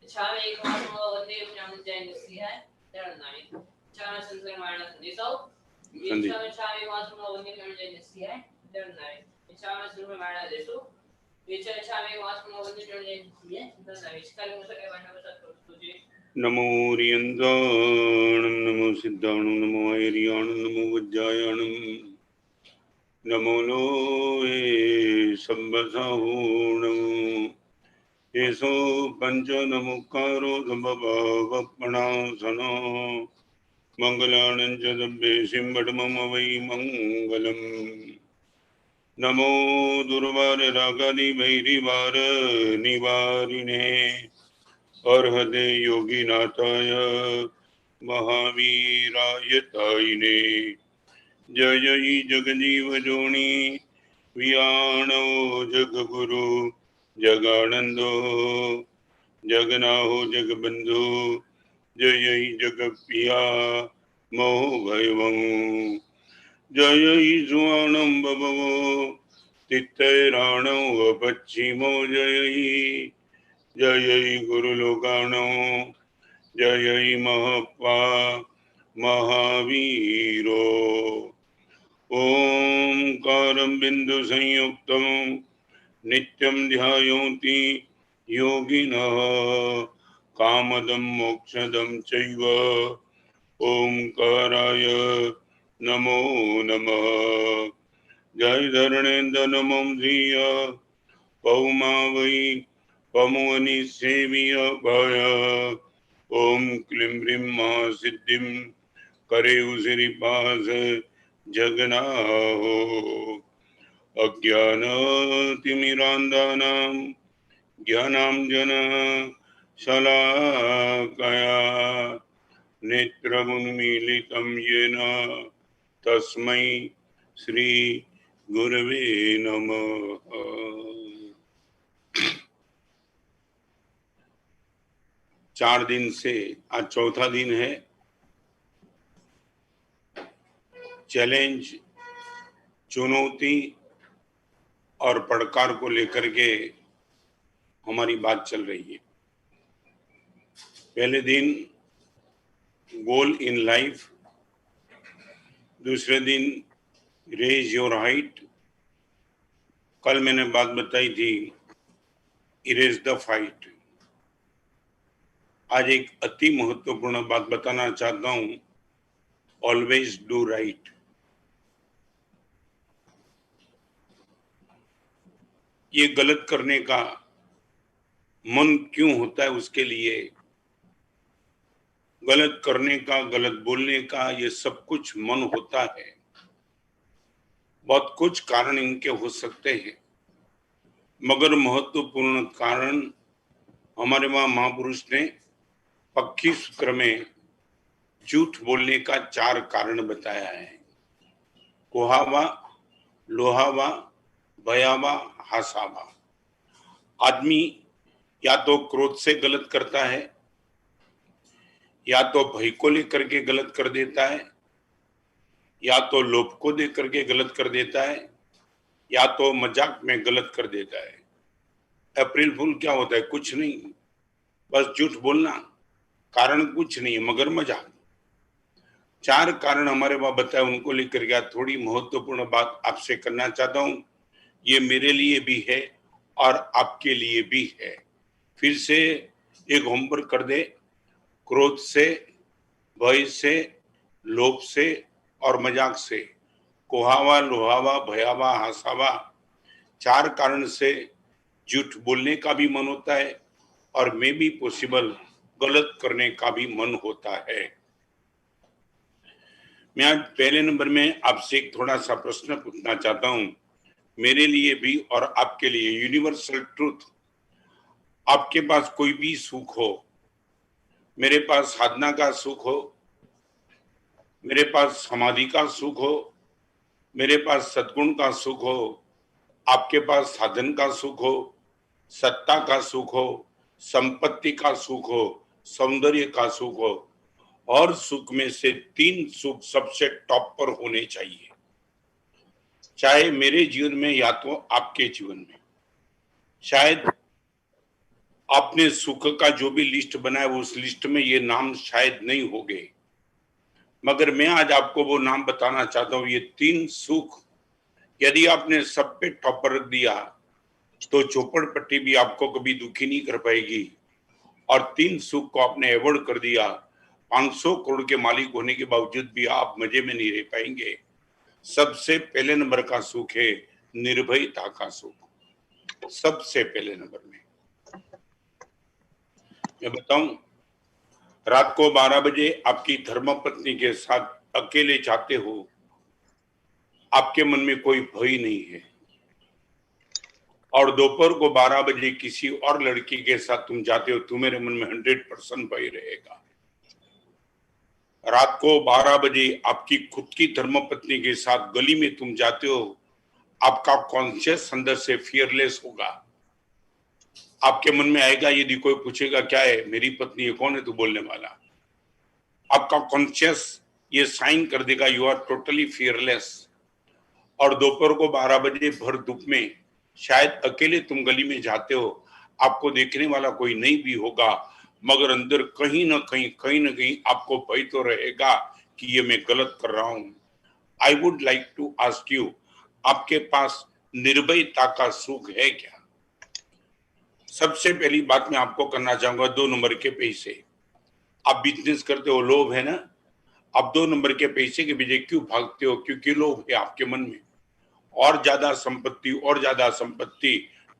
Chame Cosmo one day from the Dynasty had there night. Chama Sunday Marna Niso. Chame Cosmo one day from the Dynasty had there night. Chama Sunday Marna Deso. Which Chame Cosmo one day from the Dynasty had the night. Calling us a one of us. नमो रियंदाणं नमो सिद्धाणं नमो ऐरियाणं नमो वज्जायाणं नमो लोहे संबसाहूणं येसो पंच नमुकारो संभवावपणासनो मंगलानं च दब्बे सिंबडमम वै मंगलम् नमो दुर्वार रागादि भैरिवार निवारिणे अर्हते योगीनाथाय महावीरायतायिने जय जय जगजीव जोनी वियाणो जगगुरु जगानंदो जगनाहो जगबंधु जय जगपिया मोह भयवं जय सुवाणं बभवो तित्तैराणो वपच्छिमो जय जय गुरुलोकानो जय महप्पा महावीरो ओंकारं बिंदु संयुक्तं नित्यं ध्यायन्ति योगिनः कामदं मोक्षदं चैव ओंकाराय नमो नमः जय धरणेन्द्र नमो धिया पौमा वै पमुनि सेविय भय ओम क्लीं ह्रीं मा सिद्धिं करे उसिरि पास जगनाहो अज्ञानतिमिरान्धानां ज्ञानाञ्जन शलाकया नेत्रमुन्मीलितं येन तस्मै श्री गुरवे नमः। 4 दिन से आज चौथा दिन है। चैलेंज, चुनौती और पड़कार को लेकर के हमारी बात चल रही है। पहले दिन गोल इन लाइफ, दूसरे दिन रेज योर हाइट। कल मैंने बात बताई थी इरेज द फाइट। आज एक अति महत्वपूर्ण बात बताना चाहता हूं, ऑलवेज डू राइट। ये गलत करने का मन क्यों होता है, उसके लिए गलत करने का, गलत बोलने का, ये सब कुछ मन होता है। बहुत कुछ कारण इनके हो सकते हैं, मगर महत्वपूर्ण कारण हमारे वहां महापुरुष ने पक्की सूत्र में झूठ बोलने का 4 कारण बताया है। कोहावा, लोहावा, भयावा, हासावा। आदमी या तो क्रोध से गलत करता है, या तो भय को लेकर के गलत कर देता है, या तो लोभ को दे करके गलत कर देता है, या तो मजाक में गलत कर देता है। अप्रैल फूल क्या होता है? कुछ नहीं, बस झूठ बोलना, कारण कुछ नहीं है मगर मजाक। 4 कारण हमारे वहां बताए, उनको लेकर के थोड़ी महत्वपूर्ण बात आपसे करना चाहता हूं। ये मेरे लिए भी है और आपके लिए भी है। फिर से एक होमवर्क कर दे। क्रोध से, भय से, लोभ से और मजाक से, कोहावा, लोहावा, भयावा, हासावा, 4 कारण से झूठ बोलने का भी मन होता है और मे बी पॉसिबल गलत करने का भी मन होता है। मैं आज पहले नंबर में आपसे एक थोड़ा सा प्रश्न पूछना चाहता हूं, मेरे लिए भी और आपके लिए। Universal truth. आपके पास कोई भी सुख हो, मेरे पास साधना का सुख हो, मेरे पास समाधि का सुख हो, मेरे पास सद्गुण का सुख हो, आपके पास साधन का सुख हो, सत्ता का सुख हो, संपत्ति का सुख हो, सौंदर्य का सुख हो, और सुख में से 3 सुख सबसे टॉप पर होने चाहिए, चाहे मेरे जीवन में या तो आपके जीवन में। शायद आपने सुख का जो भी लिस्ट बनाया उस लिस्ट में ये नाम शायद नहीं होंगे, मगर मैं आज आपको वो नाम बताना चाहता हूँ। ये 3 सुख यदि आपने सब पे टॉपर रख दिया तो चौपड़पट्टी भी आपको कभी दुखी नहीं कर पाएगी। और 3 सुख को आपने अवॉइड कर दिया, 500 करोड़ के मालिक होने के बावजूद भी आप मजे में नहीं रह पाएंगे। सबसे पहले नंबर का सुख है निर्भयता का सुख। सबसे पहले नंबर में मैं बताऊं, रात को 12 बजे आपकी धर्मपत्नी के साथ अकेले जाते हो, आपके मन में कोई भय नहीं है। और दोपहर को 12 बजे किसी और लड़की के साथ तुम जाते हो, तुम्हारे मन में 100% भय रहेगा। रात को 12 बजे आपकी खुद की धर्मपत्नी के साथ गली में तुम जाते हो, आपका कॉन्शियस अंदर से फियरलेस होगा। आपके मन में आएगा, यदि कोई पूछेगा क्या है, मेरी पत्नी है, कौन है तू बोलने वाला। आपका कॉन्शियस ये साइन कर देगा, यू आर टोटली फियरलेस। और दोपहर को 12 बजे भर धूप में शायद अकेले तुम गली में जाते हो, आपको देखने वाला कोई नहीं भी होगा, मगर अंदर कहीं ना कहीं आपको भय तो रहेगा कि ये मैं गलत कर रहा हूं। I would like to ask you, आपके पास निर्भयता का सुख है क्या? सबसे पहली बात मैं आपको करना चाहूंगा, 2 नंबर के पैसे। आप बिजनेस करते हो, लोभ है ना, आप 2 नंबर के पैसे के पीछे क्यों भागते हो? क्योंकि लोभ है आपके मन में। और ज्यादा संपत्ति,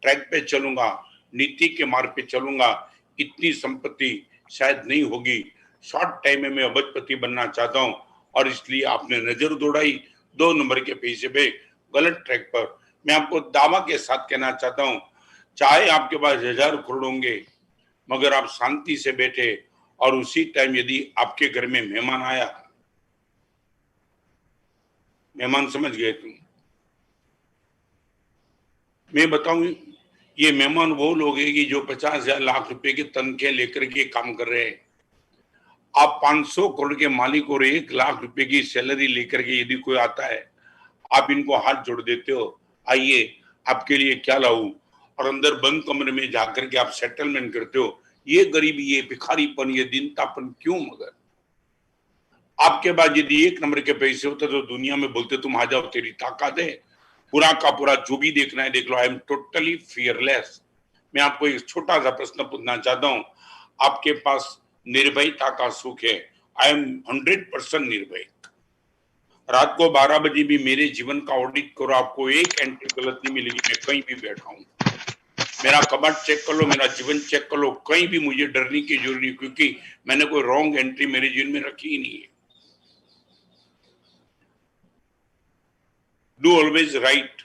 ट्रैक पे चलूंगा, नीति के मार्ग पे चलूंगा, इतनी संपत्ति शायद नहीं होगी, शॉर्ट टाइम में मैं अबजपति बनना चाहता हूं, और इसलिए आपने नजर दौड़ाई 2 नंबर के पैसे पे, गलत ट्रैक पर। मैं आपको दावा के साथ कहना चाहता हूं, चाहे आपके पास 1000 करोड़ होंगे, मगर आप शांति से बैठे और उसी टाइम यदि आपके घर में मेहमान आया, मेहमान समझ गए तुम, मैं बताऊं, ये मेहमान वो लोग हैं कि जो 50,000 लाख रुपए के तनख्वाह लेकर के काम कर रहे हैं। आप 500 करोड़ के मालिक और 1 लाख रुपए की सैलरी लेकर के यदि कोई आता है, आप इनको हाथ जोड़ देते हो, आइए आपके लिए क्या लाऊं, और अंदर बंद कमरे में जाकर के आप सेटलमेंट करते हो। ये गरीबी, ये भिखारीपन, ये दीनतापन क्यों? मगर आपके पास यदि 1 नंबर के पैसे होते तो दुनिया में बोलते तुम आ जाओ, तेरी ताकत है, पूरा का पूरा जो भी देखना है देख लो, आई एम टोटली फियरलेस। मैं आपको एक छोटा सा प्रश्न पूछना चाहता हूं, आपके पास निर्भयता का सुख है? आई एम 100% निर्भय। रात को 12 बजे भी मेरे जीवन का ऑडिट करो, आपको एक एंट्री गलत नहीं मिलेगी। मैं कहीं भी बैठा हूं, मेरा कबाड़ चेक कर लो, मेरा जीवन चेक कर लो, कहीं भी मुझे डरने की जरूरत नहीं, क्योंकि मैंने कोई रॉन्ग एंट्री मेरे जीवन में रखी ही नहीं है। Do always right.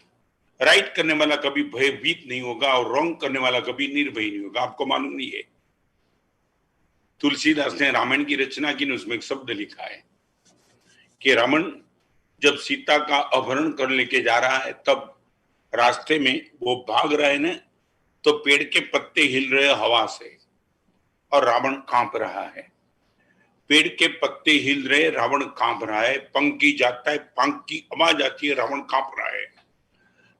राइट करने वाला कभी भयभीत नहीं होगा, और रॉन्ग करने वाला कभी निर्भय नहीं होगा। आपको मालूम नहीं है, तुलसीदास ने रामायण की रचना की, उसमें एक शब्द लिखा है कि रावण जब सीता का अपहरण कर लेके जा रहा है, तब रास्ते में वो भाग रहा है ना, तो पेड़ के पत्ते हिल रहे हवा से, और रावण कांप रहा है। पेड़ के पत्ते हिल रहे, रावण कांप रहा है, पंखी जाता है, पंख की आवाज आती है, रावण कांप रहा है।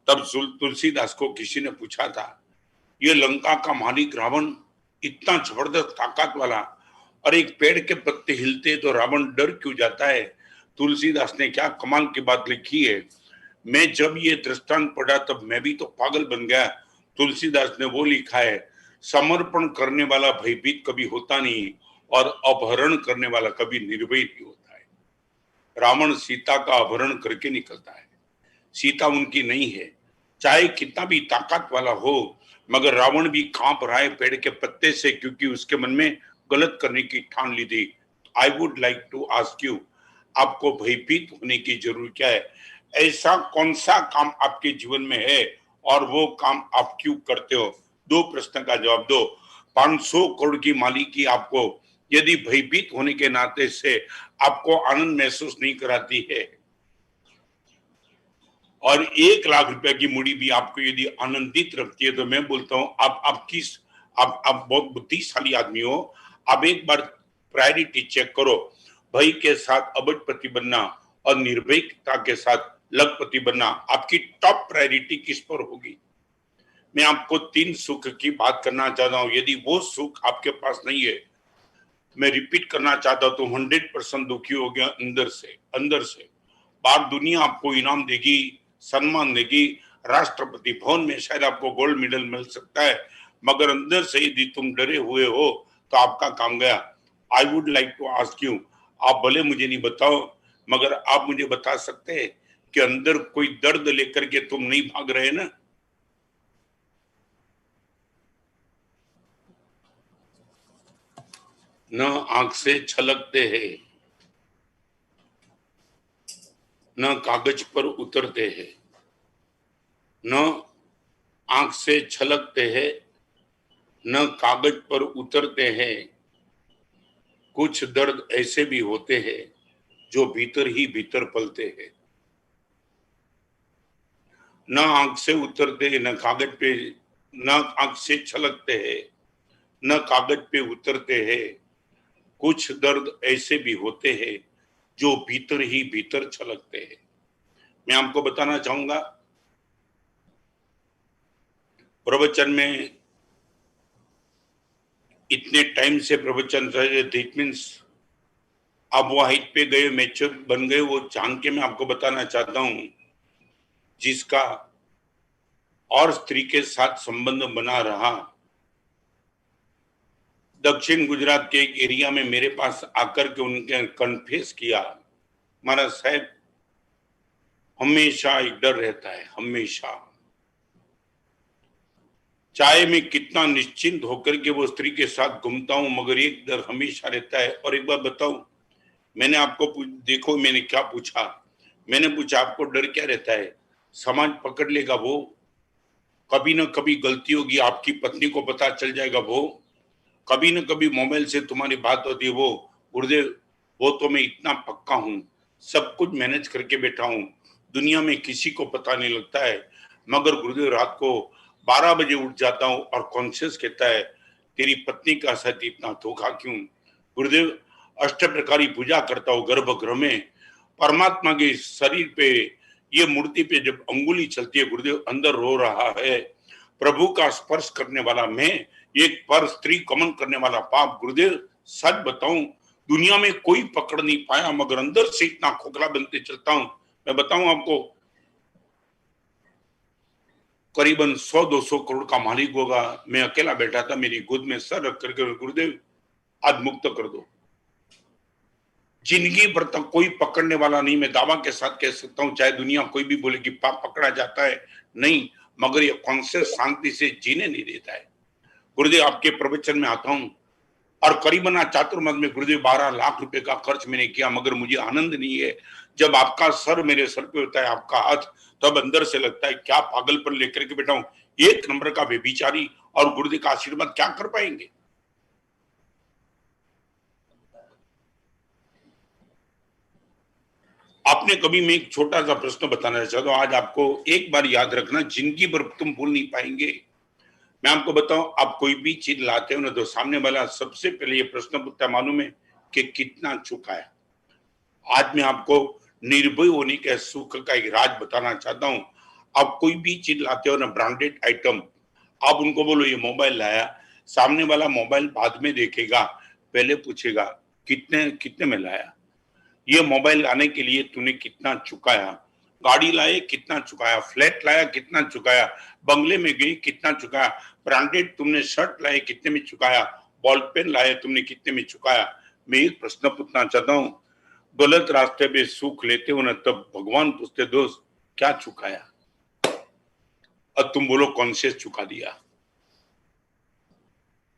तब तुलसीदास को किसी ने पूछा था, ये लंका का मालिक रावण इतना जबरदस्त ताकत वाला, और एक पेड़ के पत्ते हिलते तो रावण डर क्यों जाता है? तुलसीदास ने क्या कमाल की बात लिखी है, मैं जब ये दृष्टांत पढ़ा तब मैं भी तो पागल बन गया। तुलसीदास ने वो लिखा है, समर्पण करने वाला भयभीत कभी होता नहीं, और अपहरण करने वाला कभी निर्भय नहीं होता है। रावण सीता का अपहरण करके निकलता है, सीता उनकी नहीं है, चाहे कितना भी ताकत वाला हो, मगर रावण भी कांप रहा है पेड़ के पत्ते से, क्योंकि उसके मन में गलत करने की ठान ली थी। I would like to ask you, आपको भयभीत होने की जरूरत क्या है? ऐसा कौन सा काम आपके जीवन में है, और वो काम आप क्यों करते हो? 2 प्रश्न का जवाब दो। 500 करोड़ की मालिकी आपको यदि भयभीत होने के नाते से आपको आनंद महसूस नहीं कराती है, और 1 लाख रुपए की मुड़ी भी आपको यदि आनंदित रखती है, तो मैं बोलता हूं आप बहुत बुद्धिशाली आदमी हो। आप एक बार प्रायोरिटी चेक करो, भय के साथ अबजपति बनना और निर्भयता के साथ लखपति बनना, आपकी टॉप प्रायोरिटी किस पर होगी? मैं आपको 3 सुख की बात करना चाहता हूं। यदि वो सुख आपके पास नहीं है, मैं रिपीट करना चाहता हूं, तो 100% दुखी हो गया अंदर से। बाहर दुनिया आपको इनाम देगी, सम्मान देगी, राष्ट्रपति भवन में शायद आपको गोल्ड मेडल मिल सकता है, मगर अंदर से यदि तुम डरे हुए हो तो आपका काम गया। I would like to ask you, आप भले मुझे नहीं बताओ, मगर आप मुझे बता सकते हैं कि अंदर कोई दर्द लेकर के तुम नहीं भाग रहे ना? न आंख से छलकते हैं, न कागज पर उतरते हैं, न आंख से छलकते हैं, न कागज पर उतरते हैं। कुछ दर्द ऐसे भी होते हैं जो भीतर ही भीतर पलते हैं। न आंख से उतरते, न कागज पे, न आंख से छलकते हैं, न कागज पे उतरते हैं। कुछ दर्द ऐसे भी होते हैं जो भीतर ही भीतर छलकते हैं। मैं आपको बताना चाहूंगा, प्रवचन में इतने टाइम से प्रवचन रहे, दैट मीन्स आप वो हाइट पे गए, मैच्योर बन गए, वो जान के मैं आपको बताना चाहता हूं, जिसका और स्त्री के साथ संबंध बना रहा, दक्षिण गुजरात के एक एरिया में मेरे पास आकर के उनके कन्फेस किया, महाराज साहब हमेशा एक डर रहता है, हमेशा। चाहे मैं कितना निश्चिंत होकर के वो स्त्री के साथ घूमता हूं, मगर एक डर हमेशा रहता है। और एक बार बताऊं, मैंने आपको देखो मैंने क्या पूछा, मैंने पूछा आपको डर क्या रहता है? समाज पकड़ लेगा वो, कभी ना कभी गलती होगी, आपकी पत्नी को पता चल जाएगा वो, कभी ना कभी मोबाइल से तुम्हारी बात होती है वो। गुरुदेव वो तो मैं इतना पक्का हूं, सब कुछ मैनेज करके बैठा हूं, दुनिया में किसी को पता नहीं लगता है, मगर गुरुदेव रात को 12 बजे उठ जाता हूं और कॉन्शियस कहता है तेरी पत्नी का साथ इतना धोखा क्यों? गुरुदेव अष्ट प्रकारी पूजा करता हूं गर्भगृह में, परमात्मा के शरीर पे, ये मूर्ति पे जब अंगुली चलती है, गुरुदेव अंदर रो रहा है, प्रभु का स्पर्श करने वाला मैं, एक पर स्त्री कमन करने वाला पाप। गुरुदेव सच बताऊं, दुनिया में कोई पकड़ नहीं पाया, मगर अंदर से इतना खोखला बनते चलता हूं। मैं बताऊं आपको, करीबन 100-200 करोड़ का मालिक होगा, मैं अकेला बैठा था, मेरी गोद में सर रख करके, गुरुदेव आज मुक्त कर दो। जिंदगी भर तक कोई पकड़ने वाला नहीं, मैं दावा के साथ कह सकता हूं, चाहे दुनिया कोई भी बोले कि पाप पकड़ा जाता है, नहीं, मगर ये कॉन्शियस शांति से जीने नहीं देता है। गुरुदेव आपके प्रवचन में आता हूं और करीबन चातुर्मास में गुरुदेव 12 लाख रुपए का खर्च मैंने किया, मगर मुझे आनंद नहीं है। जब आपका सर मेरे सर पे होता है, आपका हाथ, तब अंदर से लगता है क्या पागलपन लेकर के बैठा हूं, एक नंबर का व्यभिचारी, और गुरुदेव का आशीर्वाद क्या कर पाएंगे? आपने कभी, मैं एक छोटा सा प्रश्न बताना चाहता हूं, आज आपको एक बार याद रखना, जिंदगी भर तुम भूल नहीं पाएंगे। मैं आपको बताऊं, आप कोई भी चीज लाते हो ना, तो सामने वाला सबसे पहले ये प्रश्न पूछता है, मालूम है कि कितना चुकाया। आज मैं आपको निर्भय होने के सुख का एक राज बताना चाहता हूं। आप कोई भी चीज लाते हो ना, ब्रांडेड आइटम, आप उनको बोलो ये मोबाइल लाया, सामने वाला मोबाइल बाद में देखेगा, पहले पूछेगा कितने कितने में लाया, ये मोबाइल लाने के लिए तूने कितना चुकाया, गाड़ी लाए कितना चुकाया, फ्लैट लाया कितना चुकाया, बंगले में गई कितना चुकाया, ब्रांडेड तुमने शर्ट लाए कितने में चुकाया, बॉल पेन लाए तुमने कितने में चुकाया। मैं एक प्रश्न पूछना चाहता हूँ, गलत रास्ते पे सुख लेते हो ना, तब भगवान पूछते दोस्त क्या चुकाया, और तुम बोलो कॉन्शियस चुका दिया।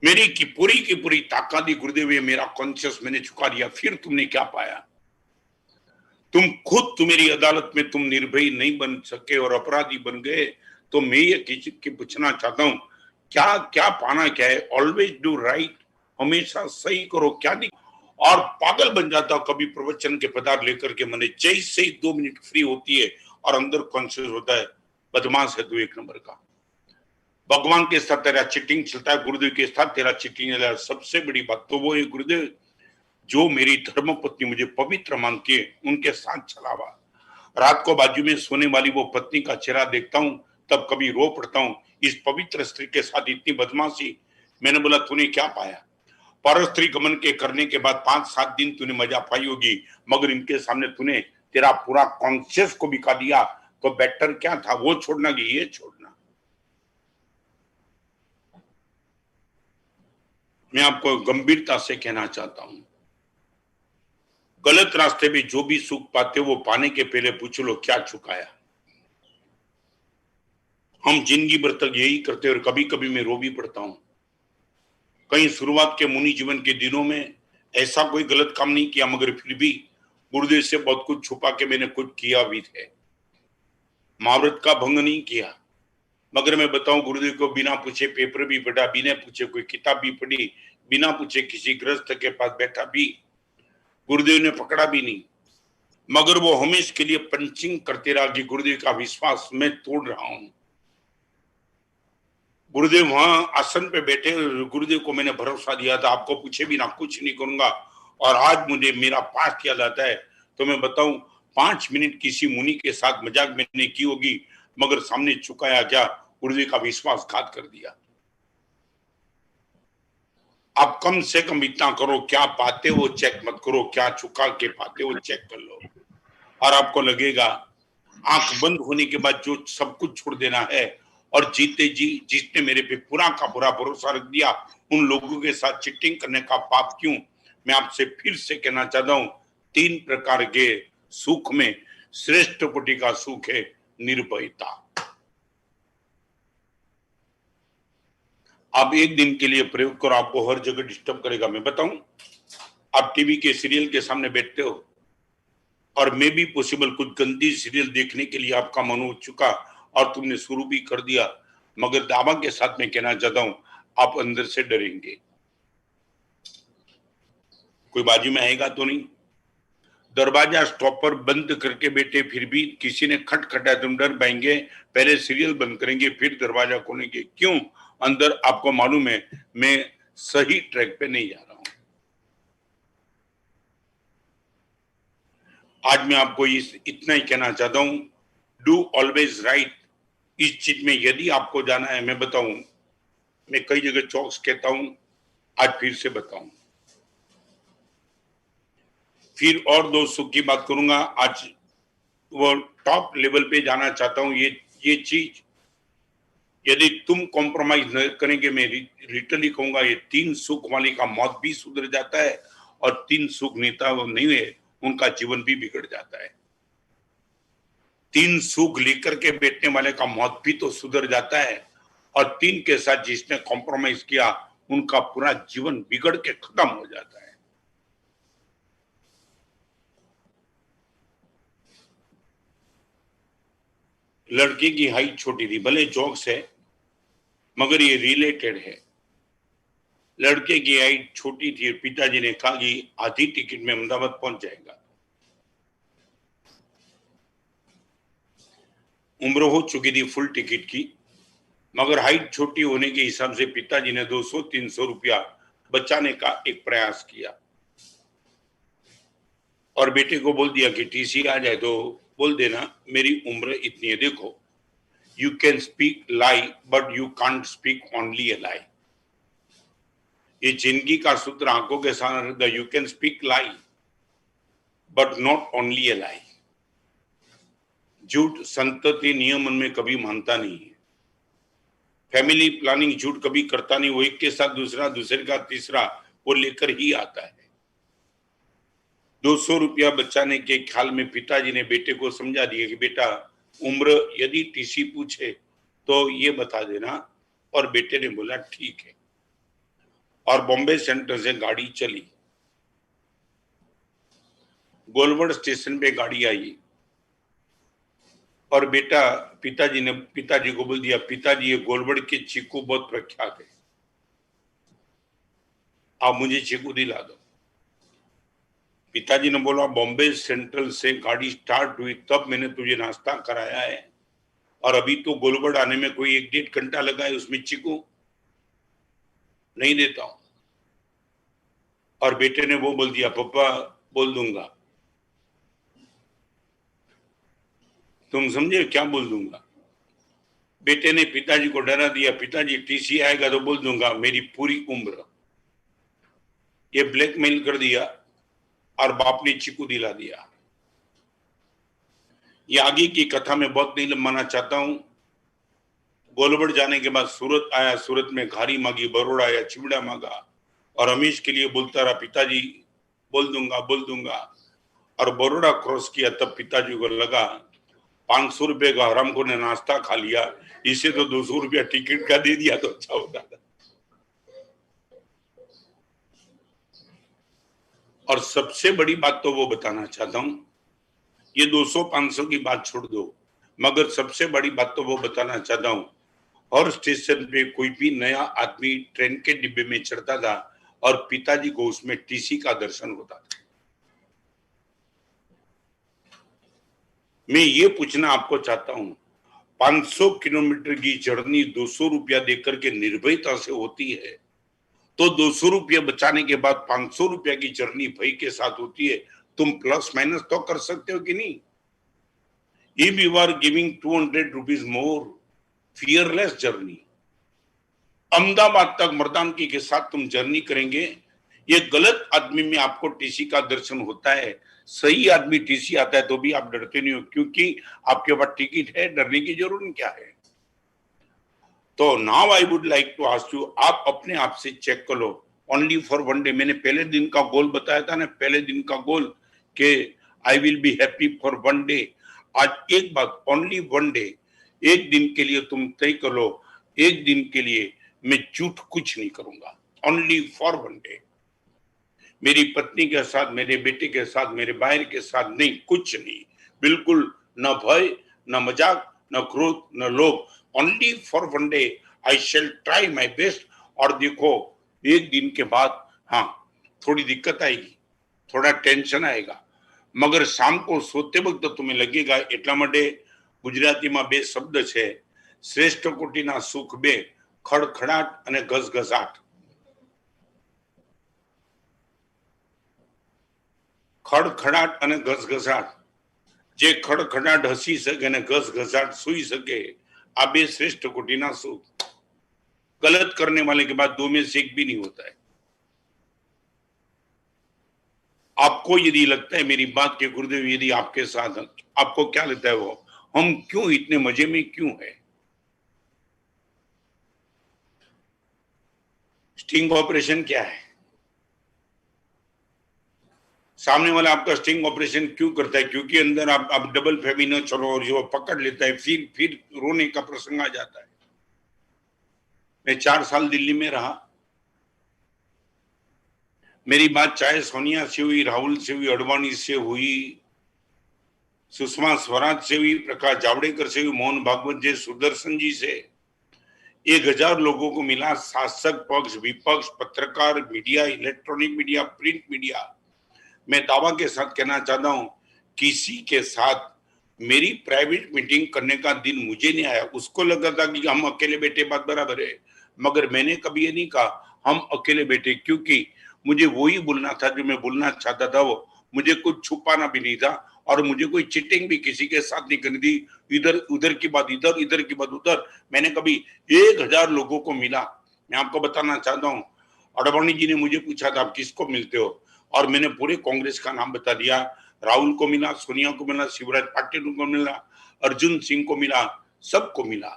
मेरी की पूरी ताकत दी गुरुदेव, ये मेरा कॉन्शियस मैंने चुका दिया, फिर तुमने क्या पाया? तुम खुद तुम्हारी अदालत में तुम निर्भय नहीं बन सके और अपराधी बन गए। तो मैं ये पूछना चाहता हूं, क्या क्या पाना क्या है? ऑलवेज डू राइट, हमेशा सही करो, क्या नहीं। और पागल बन जाता हूं कभी प्रवचन के पदार्थ लेकर के, मैंने जैसे ही 2 मिनट फ्री होती है और अंदर कॉन्शियस होता है बदमाश है तू एक नंबर का, भगवान के साथ तेरा चीटिंग चलता है, गुरुदेव के साथ तेरा चीटिंग चलता है। सबसे बड़ी बात तो वो है गुरुदेव, जो मेरी धर्म पत्नी मुझे पवित्र मानती है, उनके साथ चलावा, रात को बाजू में सोने वाली वो पत्नी का चेहरा देखता हूं, तब कभी रो पड़ता हूँ, इस पवित्र स्त्री के साथ इतनी बदमाशी। मैंने बोला तूने क्या पाया? पर स्त्री गमन के करने के बाद 5-7 दिन तूने मजा पाई होगी, मगर इनके सामने तूने तेरा पूरा कॉन्शियस को बिका दिया, तो बेटर क्या था, वो छोड़ना कि ये छोड़ना? मैं आपको गंभीरता से कहना चाहता हूं, गलत रास्ते में जो भी सुख पाते वो पाने के पहले पूछ लो क्या चुकाया। हम जिंदगी भर तक यही करते और कभी कभी मैं रो भी पड़ता हूं। कहीं शुरुआत के मुनि जीवन के दिनों में ऐसा कोई गलत काम नहीं किया, मगर फिर भी गुरुदेव से बहुत कुछ छुपा के मैंने कुछ किया भी है। महाव्रत का भंग नहीं किया, मगर मैं बताऊं गुरुदेव को बिना पूछे पेपर भी पढ़ा, बिना पूछे कोई किताब भी पढ़ी, बिना पूछे किसी गृहस्थ के पास बैठा भी, गुरुदेव ने पकड़ा भी नहीं। मगर वो हमेशा के लिए पंचिंग करते रहा कि गुरुदेव का विश्वास मैं तोड़ रहा हूं। गुरुदेव वहां आसन पे बैठे, गुरुदेव को मैंने भरोसा दिया था आपको पूछे बिना कुछ नहीं करूंगा, और आज मुझे मेरा पाठ किया जाता है। तो मैं बताऊं 5 मिनट किसी मुनि के साथ मजाक मैंने की होगी, मगर सामने चुकाया क्या, गुरुदेव का विश्वासघात कर दिया। आप कम से कम इतना करो, क्या पाते हो चेक मत करो, क्या चुका के पाते हो चेक कर लो, और आपको लगेगा आंख बंद होने के बाद जो सब कुछ छोड़ देना है। और जीते जी जिसने मेरे पे पूरा का पूरा भरोसा रख दिया, उन लोगों के साथ चिटिंग करने का पाप क्यों? मैं आपसे फिर से कहना चाहता हूं, 3 प्रकार के सुख में श्रेष्ठ कोटि का सुख है निर्भयता। आप एक दिन के लिए प्रयोग करो, आपको हर जगह डिस्टर्ब करेगा। मैं बताऊं, आप टीवी के सीरियल के सामने बैठते हो और मे भी पॉसिबल कुछ गंदी सीरियल देखने के लिए आपका मन हो चुका और तुमने शुरू भी कर दिया, मगर दावा के साथ मैं कहना चाहता हूं आप अंदर से डरेंगे। कोई बाजू में आएगा तो नहीं। दरवाजा स्टॉपर बंद करके बैठे, फिर भी किसी ने खटखटाया, तुम डर पाएंगे, पहले सीरियल बंद करेंगे फिर दरवाजा खोलेंगे। क्यों? अंदर आपको मालूम है मैं सही ट्रैक पे नहीं जा रहा हूं। आज मैं आपको इतना ही कहना चाहता हूं, डू ऑलवेज राइट। इस चीज में यदि आपको जाना है, मैं बताऊं, मैं कई जगह चौक्स कहता हूं, आज फिर से बताऊं, फिर और 2 सुख की बात करूंगा। आज वो टॉप लेवल पे जाना चाहता हूं। ये चीज यदि तुम कॉम्प्रोमाइज न करेंगे, मैं लिटरली कहूंगा, ये 3 सुख वाले का मौत भी सुधर जाता है, और 3 सुख नेता नहीं है उनका जीवन भी बिगड़ जाता है। 3 सुख लेकर के बैठने वाले का मौत भी तो सुधर जाता है, और 3 के साथ जिसने कॉम्प्रोमाइज किया उनका पूरा जीवन बिगड़ के खत्म हो जाता है। लड़के की हाइट छोटी थी, भले जोक्स है मगर ये रिलेटेड है। लड़के की हाइट छोटी थी, पिताजी ने कहा कि आधी टिकट में अहमदाबाद पहुंच जाएगा। उम्र हो चुकी थी फुल टिकट की, मगर हाइट छोटी होने के हिसाब से पिताजी ने 200-300 रुपया बचाने का एक प्रयास किया, और बेटे को बोल दिया कि टीसी आ जाए तो बोल देना मेरी उम्र इतनी है। देखो, you can speak lie but you can't speak only a lie. ये जिंदगी का सूत्र आंखों के सामने, you can speak lie but not only a lie. झूठ संतति नियमन में कभी मानता नहीं है। फैमिली प्लानिंग झूठ कभी करता नहीं, वो एक के साथ दूसरा, दूसरे का तीसरा वो लेकर ही आता है। 200 रुपया बचाने के ख्याल में पिताजी ने बेटे को समझा दिया कि बेटा उम्र यदि टीसी पूछे तो ये बता देना, और बेटे ने बोला ठीक है। और बॉम्बे सेंट्रल से गाड़ी चली, गोलवर्ड स्टेशन पे गाड़ी आई, और बेटा पिताजी को बोल दिया, पिताजी ये गोलवर्ड के चीकू बहुत प्रख्यात है, आप मुझे चीकू दिला दो। पिताजी ने बोला बॉम्बे सेंट्रल से गाड़ी स्टार्ट हुई तब मैंने तुझे नाश्ता कराया है, और अभी तो गोलवर्ड आने में कोई 1-1.5 घंटा लगा है, उसमें चीकू नहीं देता हूं। और बेटे ने वो बोल दिया, पापा बोल दूंगा। तुम समझे क्या बोल दूंगा? बेटे ने पिताजी को डरा दिया, पिताजी टीसी आएगा तो बोल दूंगा मेरी पूरी उम्र। ये ब्लैकमेल कर दिया और बाप ने चिकू दिला दिया। ये आगे की कथा में बहुत नहीं लंबाना चाहता हूं। गोलबड़ जाने के बाद सूरत आया, सूरत में घारी मांगी, बरोड़ा आया, चिवड़ा मांगा और हमेश के लिए बोलता रहा पिताजी बोल दूंगा। और बरोड़ा क्रॉस किया तब पिताजी को लगा 500 रुपए का हरामखोर ने नाश्ता खा लिया, इसे तो 200 रुपया टिकट का दे दिया तो अच्छा होता था। और सबसे बड़ी बात तो वो बताना चाहता हूं, ये 200-500 की बात छोड़ दो, मगर सबसे बड़ी बात तो वो बताना चाहता हूं, हर स्टेशन पे कोई भी नया आदमी ट्रेन के डिब्बे में चढ़ता था और पिताजी को उसमें टीसी का दर्शन होता था। मैं ये पूछना आपको चाहता हूं, 500 किलोमीटर की जर्नी 200 रुपया देकर के निर्भयता से होती है, तो 200 रुपया बचाने के बाद 500 रुपया की जर्नी भय के साथ होती है। तुम प्लस माइनस तो कर सकते हो कि नहीं? If you are giving 200 rupees more, fearless journey, Ahmedabad तक मर्दानगी के साथ तुम जर्नी करेंगे। ये गलत आदमी में आपको टीसी का दर्शन होता है, सही आदमी टीसी आता है तो भी आप डरते नहीं हो, क्योंकि आपके पास टिकट है, डरने की जरूरत क्या है। तो now I would like to ask you, आप अपने आप से चेक कर लो, ओनली फॉर वन डे। मैंने पहले दिन का गोल बताया था ना, पहले दिन का गोल के I will be happy for one day. आज एक बात, ओनली वन डे, एक दिन के लिए तुम तय कर लो, एक दिन के लिए मैं झूठ कुछ नहीं करूंगा, ओनली फॉर वन डे। मेरी पत्नी के साथ, मेरे बेटे के साथ, मेरे भाई के साथ नहीं, कुछ नहीं, बिल्कुल न भय, न मजाक, न क्रोध, न लोभ, only for one day I shall try my best. और देखो एक दिन के बाद हाँ थोड़ी दिक्कत आएगी, थोड़ा टेंशन आएगा, मगर शाम को सोते वक्त तो तुम्हें लगेगा। એટલા માટે ગુજરાતીમાં બે શબ્દ છે, શ્રેષ્ઠ કોટીના સુખ બે, ખડખડાટ અને ઘસઘસાટ। ખડખડાટ અને ઘસઘસાટ, જે ખડખડાટ હસી શકે અને ઘસઘસાટ સૂઈ શકે, આ બે શ્રેષ્ઠ કોટીના સુખ। गलत करने वाले के बाद दो में से एक भी नहीं होता है। आपको यदि लगता है मेरी बात के गुरुदेव यदि आपके साथ, आपको क्या लगता है वो हम क्यों इतने मजे में क्यों है? स्टिंग ऑपरेशन क्या है? सामने वाला आपका स्टिंग ऑपरेशन क्यों करता है? क्योंकि अंदर आप डबल फेमी न चलो और जो पकड़ लेता है, फिर रोने का प्रसंग आ जाता है। मैं 4 साल दिल्ली में रहा, मेरी बात चाहे सोनिया से हुई, राहुल से हुई, अडवाणी से हुई, सुषमा स्वराज से हुई, प्रकाश जावड़ेकर से हुई, मोहन भागवत जी, सुदर्शन जी से, 1000 लोगों को मिला, शासक पक्ष, विपक्ष, पत्रकार, media, electronic media, print media. मैं दावा के साथ कहना चाहता हूं, किसी के साथ मेरी प्राइवेट मीटिंग करने का दिन मुझे नहीं आया। उसको लगा था कि हम अकेले बैठे बात बराबर है, मगर मैंने कभी ये नहीं कहा हम अकेले बैठे, क्योंकि मुझे वही बोलना था जो मैं बोलना चाहता था। वो मुझे कुछ छुपाना भी नहीं था और मुझे कोई चीटिंग भी किसी के साथ नहीं करनी थी। इधर उधर की बात इधर, इधर की बात उधर। मैंने कभी 1000 लोगों को मिला। मैं आपको बताना चाहता हूँ, अडवाणी जी ने मुझे पूछा था आप किसको मिलते हो, और मैंने पूरे कांग्रेस का नाम बता दिया। राहुल को मिला, सोनिया को मिला, शिवराज पाटिल को मिला, अर्जुन सिंह को मिला, सबको मिला।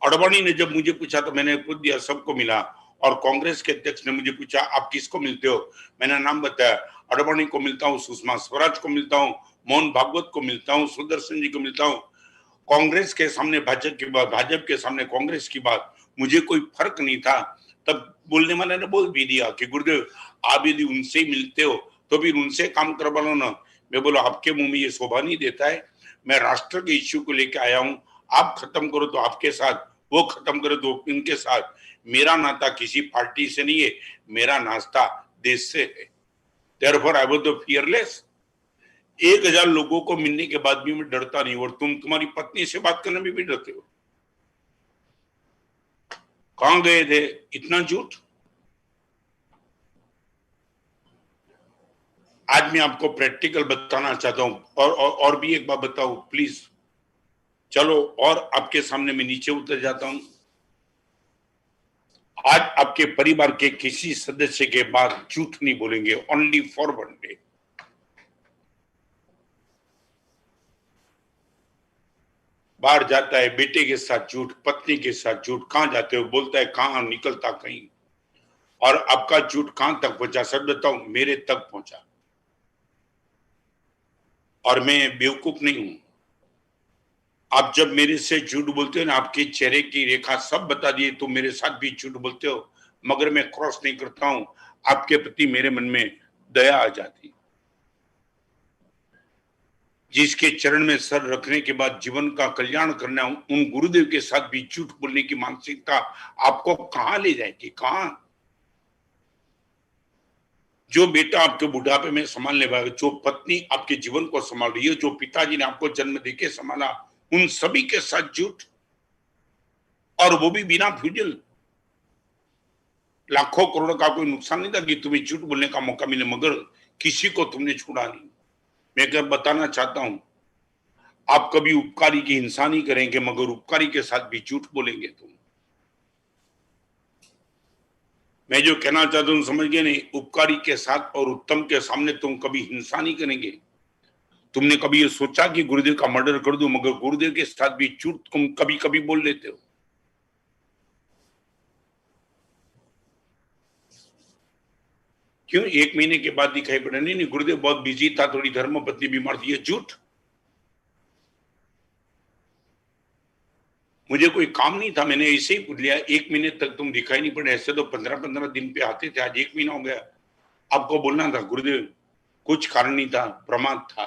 अडवाणी ने जब मुझे पूछा तो मैंने खुद दिया, सबको मिला। और कांग्रेस के अध्यक्ष ने मुझे पूछा आप किसको मिलते हो, मैंने नाम बताया, अडवाणी को मिलता हूँ, सुषमा स्वराज को मिलता हूँ, मोहन भागवत को मिलता हूँ, सुदर्शन जी को मिलता हूँ। कांग्रेस के सामने भाजपा की बात, भाजपा के सामने कांग्रेस की बात, मुझे कोई फर्क नहीं था। तब बोलने वाले ने बोल भी दिया कि गुरुदेव आप यदि उनसे मिलते हो तो फिर उनसे काम करवा लो ना। मैं बोला आपके मुंह में ये शोभा नहीं देता है, मैं राष्ट्र के इश्यू को लेकर आया हूँ, आप खत्म करो तो आपके साथ, वो खत्म करो तो इनके साथ। मेरा नाता किसी पार्टी से नहीं है, मेरा नाता देश से है। Therefore I was the fearless। 1000 लोगों को मिलने के बाद भी मैं डरता नहीं, और तुम तुम्हारी पत्नी से बात करने में भी डरते हो। कहां गए थे इतना झूठ? आज मैं आपको प्रैक्टिकल बताना चाहता हूं। और भी एक बात बताओ प्लीज, चलो और आपके सामने मैं नीचे उतर जाता हूं। आज आपके परिवार के किसी सदस्य के बाद झूठ नहीं बोलेंगे, ओनली फॉर वन डे। बाहर जाता है बेटे के साथ झूठ, पत्नी के साथ झूठ, कहां जाते हो, बोलता है कहां, निकलता कहीं। और आपका झूठ कहां तक पहुंचा, सच बताऊं, मेरे तक पहुंचा। और मैं बेवकूफ नहीं हूं। आप जब मेरे से झूठ बोलते हो ना, आपके चेहरे की रेखा सब बता दिए, तो मेरे साथ भी झूठ बोलते हो, मगर मैं क्रॉस नहीं करता हूं। आपके प्रति मेरे मन में दया आ जाती। जिसके चरण में सर रखने के बाद जीवन का कल्याण करना, उन गुरुदेव के साथ भी झूठ बोलने की मानसिकता आपको कहां ले जाएगी, कहां। जो बेटा आपके बुढ़ापे में संभालने वाला, जो पत्नी आपके जीवन को संभाल रही है, जो पिताजी ने आपको जन्म देके संभाला, उन सभी के साथ झूठ, और वो भी बिना फ्यूजल। लाखों करोड़ों का कोई नुकसान नहीं था कि तुम्हें झूठ बोलने का मौका मिले, मगर किसी को तुमने छोड़ा नहीं। मैं क्या बताना चाहता हूं, आप कभी उपकारी की हिंसा नहीं करेंगे, मगर उपकारी के साथ भी झूठ बोलेंगे तुम। मैं जो कहना चाहता हूं समझ गए नहीं, उपकारी के साथ और उत्तम के सामने तुम कभी हिंसा नहीं करेंगे। तुमने कभी ये सोचा कि गुरुदेव का मर्डर कर दो, मगर गुरुदेव के साथ भी झूठ तुम कभी कभी बोल लेते हो। क्यों? 1 महीने के बाद दिखाई पड़ा, नहीं गुरुदेव बहुत बिजी था, थोड़ी धर्मपत्नी बीमार थी, ये झूठ। मुझे कोई काम नहीं था, मैंने ऐसे ही पूछ लिया। 1 महीने तक तुम दिखाई नहीं पड़े, ऐसे तो 15-15 दिन पे आते थे, आज 1 महीना हो गया। आपको बोलना था गुरुदेव कुछ कारण नहीं था, प्रमाद था,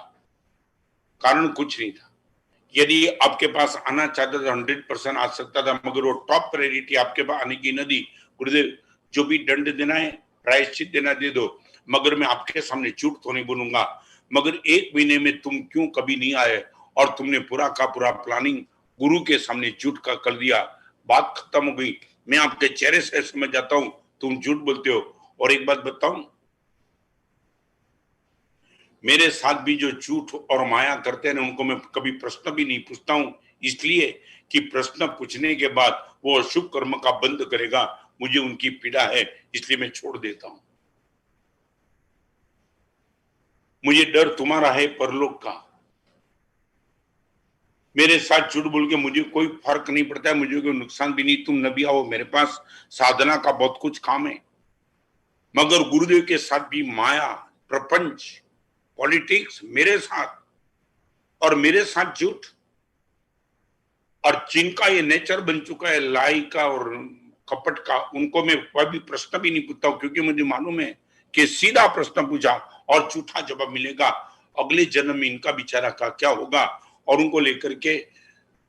कारण कुछ नहीं था। यदि आपके पास आना चाहता था 100% आ सकता था, मगर वो टॉप प्रायोरिटी आपके पास आने की न दी। गुरुदेव जो भी दंड देना है, प्रायश्चित देना दे दो, मगर मैं आपके सामने झूठ तो नहीं बोलूंगा। मगर 1 महीने में तुम क्यों कभी नहीं आए, और तुमने पूरा का पूरा प्लानिंग गुरु के सामने झूठ का कर दिया। बात खत्म हो गई। मैं आपके चेहरे से समझ जाता हूं तुम झूठ बोलते हो। और एक बात बताऊं, मेरे साथ भी जो झूठ और माया करते हैं, उनको मैं कभी प्रश्न भी नहीं पूछता हूं, इसलिए कि प्रश्न पूछने के बाद वो अशुभ कर्म का बंद करेगा, मुझे उनकी पीड़ा है, इसलिए मैं छोड़ देता हूं। मुझे डर तुम्हारा है परलोक का। मेरे साथ झूठ बोल के मुझे कोई फर्क नहीं पड़ता है, मुझे कोई नुकसान भी नहीं। तुम नबी आओ, मेरे पास साधना का बहुत कुछ काम है, मगर गुरुदेव के साथ भी माया, प्रपंच, पॉलिटिक्स मेरे साथ, और मेरे साथ झूठ। और जिनका ये नेचर बन चुका है लाई का और कपट का, उनको मैं कभी प्रश्न भी नहीं पूछता हूं, क्योंकि मुझे मालूम है कि सीधा प्रश्न पूछा और झूठा जवाब मिलेगा, अगले जन्म में इनका बेचारा का क्या होगा। और उनको लेकर के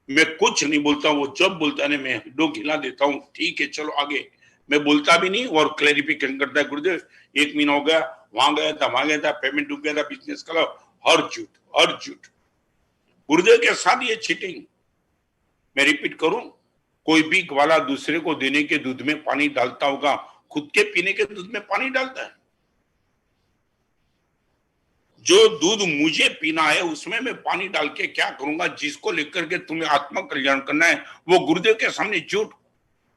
मैं कुछ नहीं बोलता हूं। वो जब बोलता है मैं डोक हिला देता हूं, ठीक है चलो आगे। मैं बोलता भी नहीं और क्लैरिफिकेशन करता है, गुरुदेव 1 महीना हो गया, वहां गया था, वहां गया था, पेमेंट डूब गया था, बिजनेस का, हर झूठ, हर झूठ। गुरुदेव के साथ ये चीटिंग। मैं रिपीट करूं, कोई भी ग्वाला दूसरे को देने के दूध में पानी डालता होगा, खुद के पीने के दूध में पानी डालता है। जो दूध मुझे पीना है उसमें मैं पानी डाल के क्या करूंगा? जिसको लेकर के तुम्हें आत्मा कल्याण करना है, वो गुरुदेव के सामने झूठ,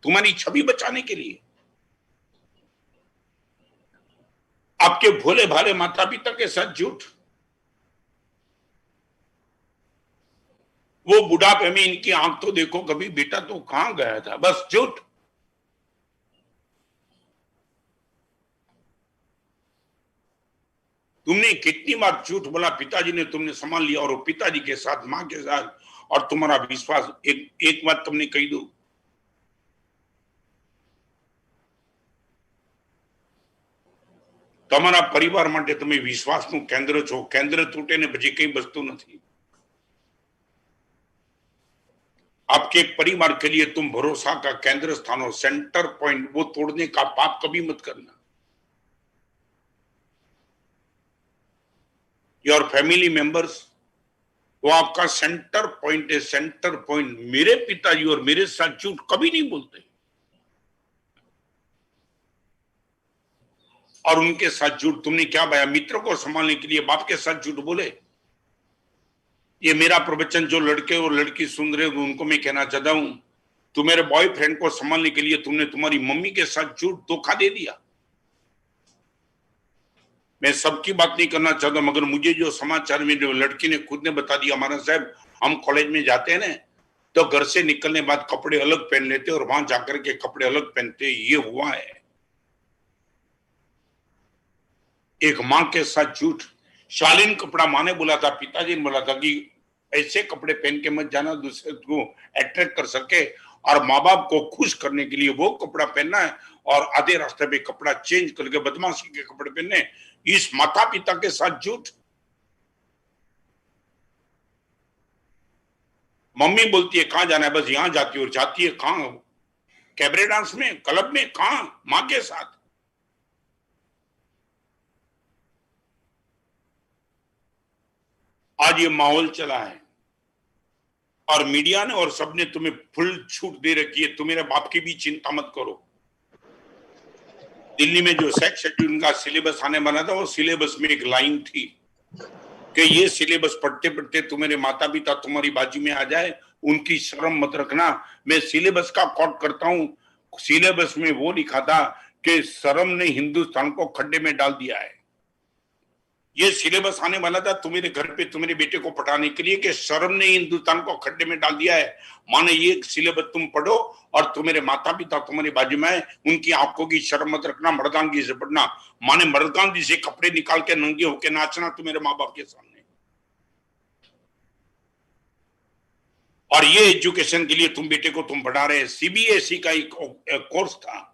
तुम्हारी छवि बचाने के लिए। आपके भोले भाले माता पिता के साथ झूठ। वो बुढ़ापे में इनकी आंख तो देखो कभी, बेटा तो कहां गया था, बस झूठ। तुमने कितनी बार झूठ बोला, पिताजी ने तुमने संभाल लिया, और पिताजी के साथ, मां के साथ, और तुम्हारा विश्वास। एक बात तुमने कही दो, તમારા પરિવાર માટે તમે વિશ્વાસનું કેન્દ્ર છો, કેન્દ્ર તૂટે ને પછી કઈ વસ્તુ નથી। आपके परिवार के लिए तुम भरोसा का केंद्र स्थान हो, सेंटर पॉइंट, वो तोड़ने का पाप कभी मत करना। योर फैमिली मेंबर्स, वो आपका सेंटर पॉइंट है, सेंटर पॉइंट। मेरे पिताजी और मेरे साथ झूठ कभी नहीं बोलते, और उनके साथ झूठ तुमने क्या पाया? मित्र को संभालने के लिए बाप के साथ झूठ बोले, ये मेरा प्रवचन जो लड़के और लड़की सुन रहे हो उनको मैं कहना चाहता हूं, तुम्हारे बॉयफ्रेंड को संभालने के लिए तुमने तुम्हारी मम्मी के साथ झूठ धोखा दे दिया। मैं सबकी बात नहीं करना चाहता, मगर मुझे जो समाचार में जो लड़की ने खुद ने बता दिया, हमारा साहब हम कॉलेज में जाते हैं ना, तो घर से निकलने बाद कपड़े अलग पहन लेते और वहां जाकर के कपड़े अलग पहनते। ये हुआ है। एक मां के साथ झूठ। शालीन कपड़ा मां ने बोला था, पिताजी ने बोला था कि ऐसे कपड़े पहन के मत जाना, दूसरे को अट्रैक्ट कर सके, और माँ बाप को खुश करने के लिए वो कपड़ा पहनना है, और आधे रास्ते पे कपड़ा चेंज करके बदमाशी के कपड़े पहनने। इस माता पिता के साथ झूठ। मम्मी बोलती है कहां जाना है, बस यहां जाती है, और जाती है कहां? कैबरे डांस में, क्लब में, कहां? मां के साथ। आज ये माहौल चला है, और मीडिया ने और सबने तुम्हें फुल छूट दे रखी है। तुम्हारे बाप की भी चिंता मत करो। दिल्ली में जो सेक्स शेड्यूल का सिलेबस आने वाला था, वो सिलेबस में एक लाइन थी कि ये सिलेबस पढ़ते पढ़ते तुम्हारे माता पिता तुम्हारी बाजू में आ जाए, उनकी शर्म मत रखना। मैं सिलेबस का कोट करता हूं। सिलेबस में वो लिखा था कि शर्म ने हिंदुस्तान को खड्डे में डाल दिया है। ये सिलेबस आने वाला था तुम्हारे घर पे तुम्हारे बेटे को पढ़ाने के लिए कि शर्म ने हिंदुस्तान को खड्डे में डाल दिया है। माने ये सिलेबस तुम पढ़ो और तुम्हारे माता पिता तुम्हारे बाजू में, उनकी आंखों की शर्म मत रखना, मर्दानगी से पढ़ना। माने मर्दानगी से कपड़े निकाल के नंगे होके नाचना तुम्हारे माँ बाप के सामने। और ये एजुकेशन के लिए तुम बेटे को तुम पढ़ा रहे। सीबीएसई का एक कोर्स था।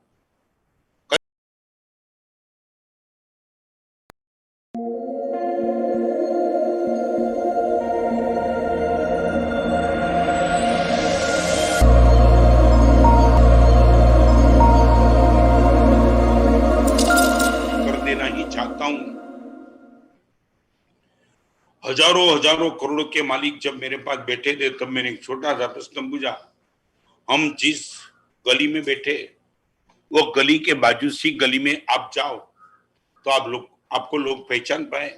कर देना ही चाहता हूं। हजारों हजारों करोड़ों के मालिक जब मेरे पास बैठे थे, तब मैंने एक छोटा सा प्रश्न पूछा। हम जिस गली में बैठे, वो गली के बाजू सी गली में आप जाओ तो आपको लोग पहचान पाए?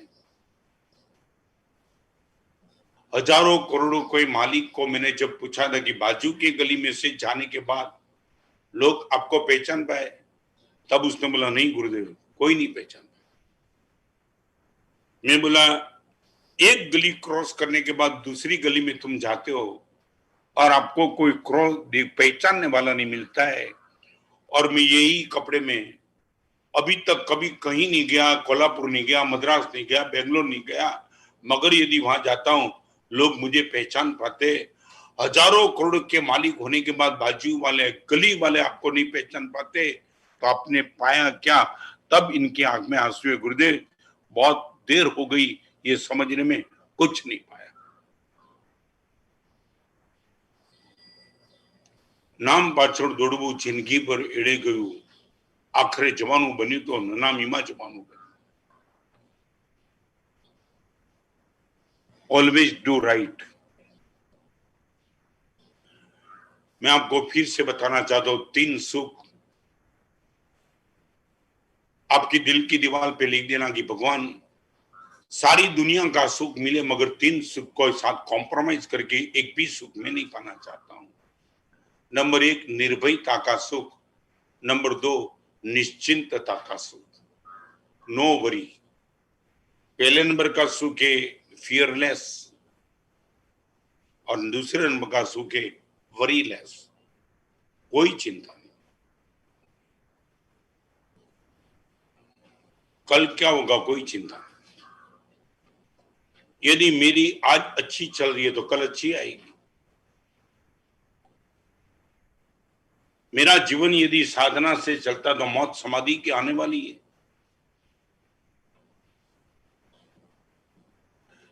हजारों करोड़ों कोई मालिक को मैंने जब पूछा था कि बाजू की गली में से जाने के बाद लोग आपको पहचान पाए, तब उसने बोला नहीं गुरुदेव, कोई नहीं पहचान पाया। मैं बोला एक गली क्रॉस करने के बाद दूसरी गली में तुम जाते हो और आपको कोई क्रॉस पहचानने वाला नहीं मिलता है, और मैं यही कपड़े में अभी तक कभी कहीं नहीं गया, कोल्हापुर नहीं गया, मद्रास नहीं गया, बेंगलोर नहीं गया, मगर यदि वहां जाता हूं लोग मुझे पहचान पाते। हजारों करोड़ के मालिक होने के बाद बाजू वाले गली वाले आपको नहीं पहचान पाते, तो आपने पाया क्या? तब इनकी आंख में आंसू है, गुरुदेव बहुत देर हो गई, ये समझने में कुछ नहीं पाया। नाम पाछड़ दौड़વું जिंदगी पर एड़े गયું, आखरे जवानों बन्યું तो ननामीमा जवानों बन्યું। Always do right. मैं आपको फिर से बताना चाहता हूं, 3 सुख आपकी दिल की दीवार पे लिख देना कि भगवान सारी दुनिया का सुख मिले, मगर 3 सुख को साथ कॉम्प्रोमाइज करके एक भी सुख में नहीं पाना चाहता हूं। नंबर 1 निर्भयता का सुख, नंबर 2 निश्चिंतता का सुख, नो वरी। पहले नंबर का सुख है फियरलेस, और दूसरे नंबर का सुख है वरीलेस, कोई चिंता नहीं। कल क्या होगा कोई चिंता नहीं। यदि मेरी आज अच्छी चल रही है तो कल अच्छी आएगी। मेरा जीवन यदि साधना से चलता तो मौत समाधि की आने वाली है।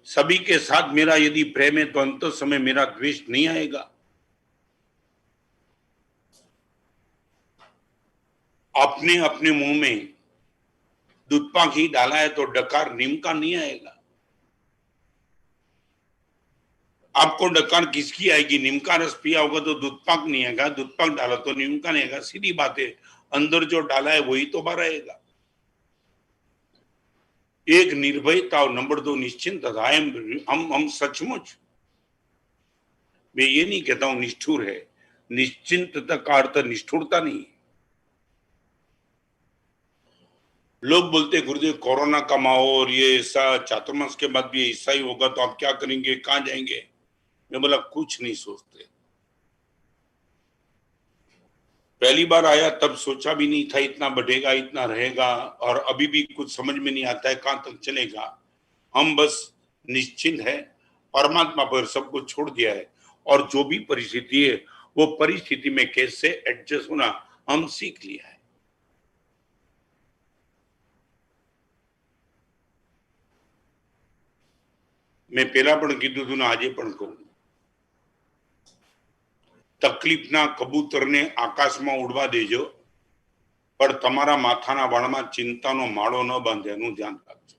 सभी के साथ मेरा यदि प्रेम है तो अंत समय मेरा द्वेष नहीं आएगा। अपने अपने मुंह में दूधपा घी डाला है तो डकार नीम का नहीं आएगा। आपको डकार किसकी आएगी? नीम का रस पिया होगा तो दूधपाक नहीं आएगा, दूधपाक डाला तो नीम का नहीं आएगा। सीधी बात है, अंदर जो डाला है वही तो बाहर आएगा। एक निर्भयता और नंबर 2 निश्चिंतता। हम सचमुच, मैं ये नहीं कहता हूं निष्ठुर है, निश्चिंतता का अर्थ निष्ठुरता नहीं। लोग बोलते गुरुदेव कोरोना का माहौल, ये ऐसा चातुर्मास के बाद भी ऐसा ही होगा तो आप क्या करेंगे, कहां जाएंगे? मैं बोला कुछ नहीं सोचते। पहली बार आया तब सोचा भी नहीं था इतना बढ़ेगा, इतना रहेगा, और अभी भी कुछ समझ में नहीं आता है कहां तक चलेगा। हम बस निश्चिंत है, परमात्मा पर सब कुछ छोड़ दिया है, और जो भी परिस्थिति है वो परिस्थिति में कैसे एडजस्ट होना हम सीख लिया है। मैं पहला पण कीधुं तुं ने आजे पण कहूं, तकलीफना कबूतरने आकाशમાં ઉડવા દેજો, પણ તમારા માથાના વાળમાં ચિંતાનો માળો ન બાંધે, એનું ધ્યાન રાખજો।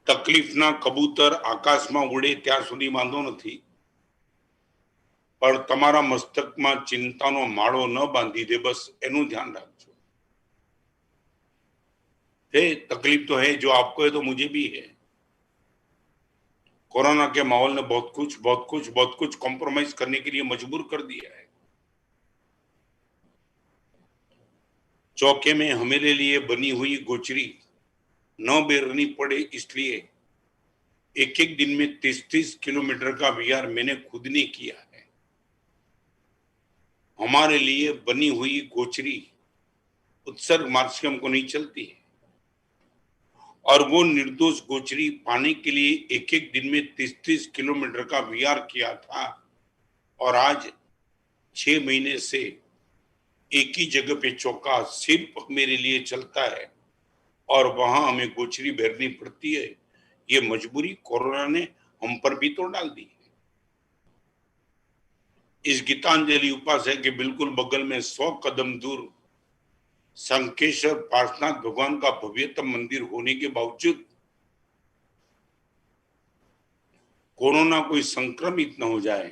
તકલીફના કબૂતર આકાશમાં ઉડે ત્યાં સુધી વાંધો નથી, પણ તમારા મસ્તકમાં ચિંતાનો માળો ન બાંધી દે, બસ એનું ધ્યાન રાખજો। है तकलीफ तो है, जो आपको है तो मुझे भी है। कोरोना के माहौल ने बहुत कुछ कॉम्प्रोमाइज करने के लिए मजबूर कर दिया है। चौके में हमारे लिए बनी हुई गोचरी न बेरनी पड़े, इसलिए एक एक दिन में 30-30 किलोमीटर का विहार मैंने खुद ने किया है। हमारे लिए बनी हुई गोचरी उत्सर्ग मार्ग से हमको नहीं चलती है, और वो निर्दोष गोचरी पाने के लिए एक एक दिन में 30-30 किलोमीटर का विहार किया था, और आज 6 महीने से एक ही जगह पे चौका सिर्फ मेरे लिए चलता है, और वहां हमें गोचरी भरनी पड़ती है। ये मजबूरी कोरोना ने हम पर भी तो डाल दी है। इस गीतांजलि उपासक के बिल्कुल बगल में 100 कदम दूर शंखेश्वर पार्श्वनाथ भगवान का भव्यतम मंदिर होने के बावजूद कोरोना कोई संक्रमित न हो जाए,